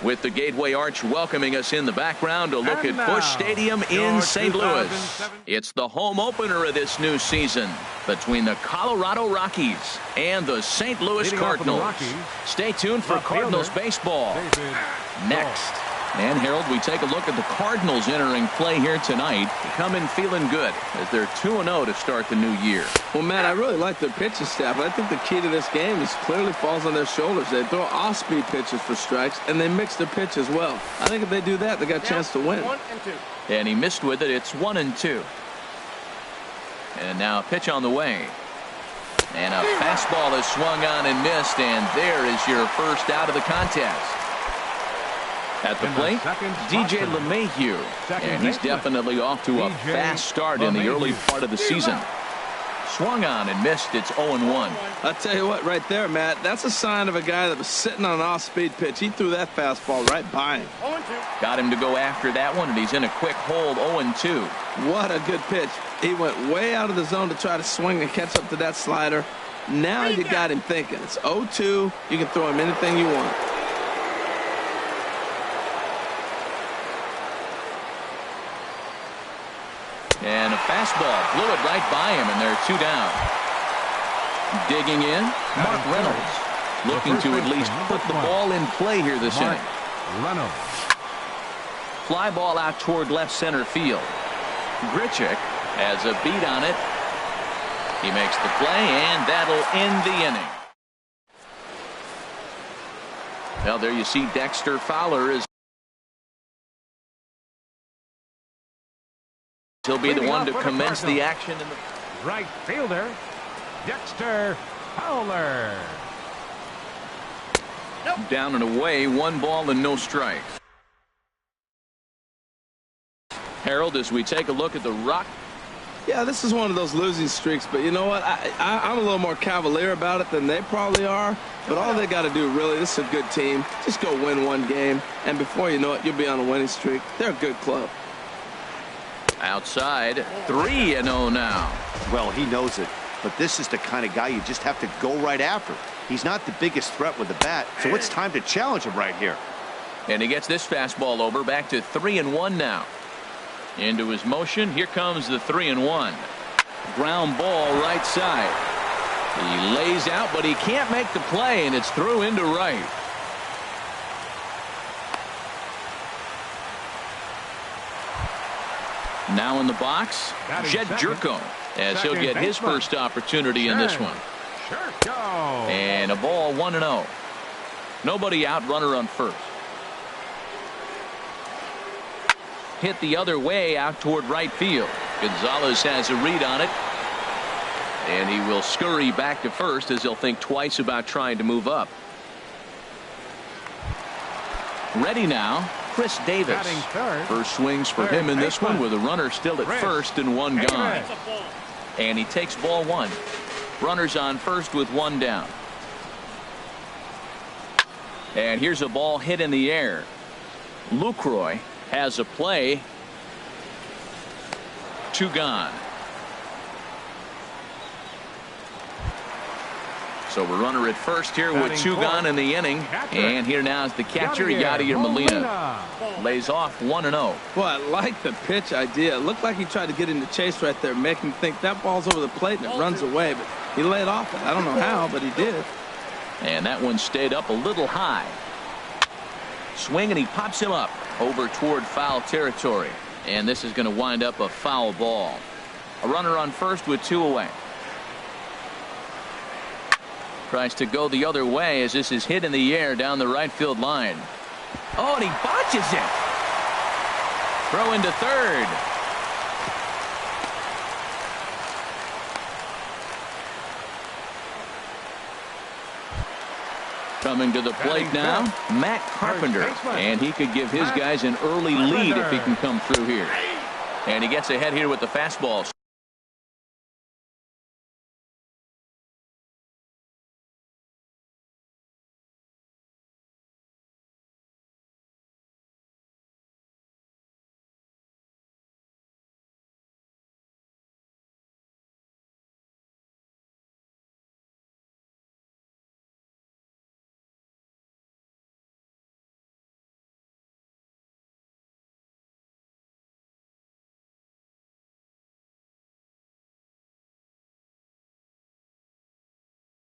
With the Gateway Arch welcoming us in the background to look at Busch Stadium in St. Louis. It's the home opener of this new season between the Colorado Rockies and the St. Louis Cardinals. Stay tuned for Cardinals baseball next. And, Harold, we take a look at the Cardinals entering play here tonight. They come in feeling good as they're 2-0 to start the new year. Well, Matt, I really like their pitching staff. I think the key to this game is clearly falls on their shoulders. They throw off-speed pitches for strikes, and they mix their pitch as well. I think if they do that, they got a chance to win. 1 and 2. And he missed with it. It's 1-2. And now a pitch on the way. And a fastball is swung on and missed, and there is your first out of the contest. At the plate, DJ LeMahieu, and he's definitely off to a fast start in the early part of the season. Swung on and missed. It's 0-1. I'll tell you what, right there, Matt, that's a sign of a guy that was sitting on an off-speed pitch. He threw that fastball right by him. 0-2. Got him to go after that one, and he's in a quick hold, 0-2. What a good pitch. He went way out of the zone to try to swing and catch up to that slider. Now you got him thinking. It's 0-2. You can throw him anything you want. And a fastball blew it right by him, and there are 2 down. Digging in, Mark Reynolds, looking to at least put the ball in play here this inning. Reynolds. Fly ball out toward left center field. Grichuk has a beat on it. He makes the play, and that'll end the inning. Well, there you see Dexter Fowler is. He'll be the one to commence the action in the Right fielder, Dexter Fowler. Down and away, 1 ball and no strikes. Harold, as we take a look at the Rock. Yeah, this is one of those losing streaks, but you know what? I'm a little more cavalier about it than they probably are. But all they got to do, really, this is a good team. Just go win 1 game, and before you know it, you'll be on a winning streak. They're a good club. Outside, 3-0 now. Well, he knows it, but this is the kind of guy you just have to go right after. He's not the biggest threat with the bat, so it's time to challenge him right here. And he gets this fastball over, back to 3-1 now. Into his motion, here comes the 3-1. Ground ball right side. He lays out, but he can't make the play, and it's through into right. Now in the box, Jed Jerko, as he'll get his first opportunity in this one. And a ball, 1-0. Nobody out, runner on first. Hit the other way out toward right field. Gonzalez has a read on it. And he will scurry back to first as he'll think twice about trying to move up. Ready now, Chris Davis. First swings for him in this one with a runner still at first and 1 gone. And he takes ball 1. Runners on first with 1 down. And here's a ball hit in the air. Lucroy has a play. 2 gone. So a runner at first here with 2 gone in the inning. And here now is the catcher, Yadier Molina. Lays off 1-0. Well, I like the pitch idea. It looked like he tried to get in the chase right there, make him think that ball's over the plate and it runs away. But he laid off it. I don't know how, but he did. And that one stayed up a little high. Swing, and he pops him up over toward foul territory. And this is going to wind up a foul ball. A runner on first with 2 away. Tries to go the other way as this is hit in the air down the right field line. Oh, and he botches it. Throw into third. Coming to the plate now, Matt Carpenter. And he could give his guys an early lead if he can come through here. And he gets ahead here with the fastball.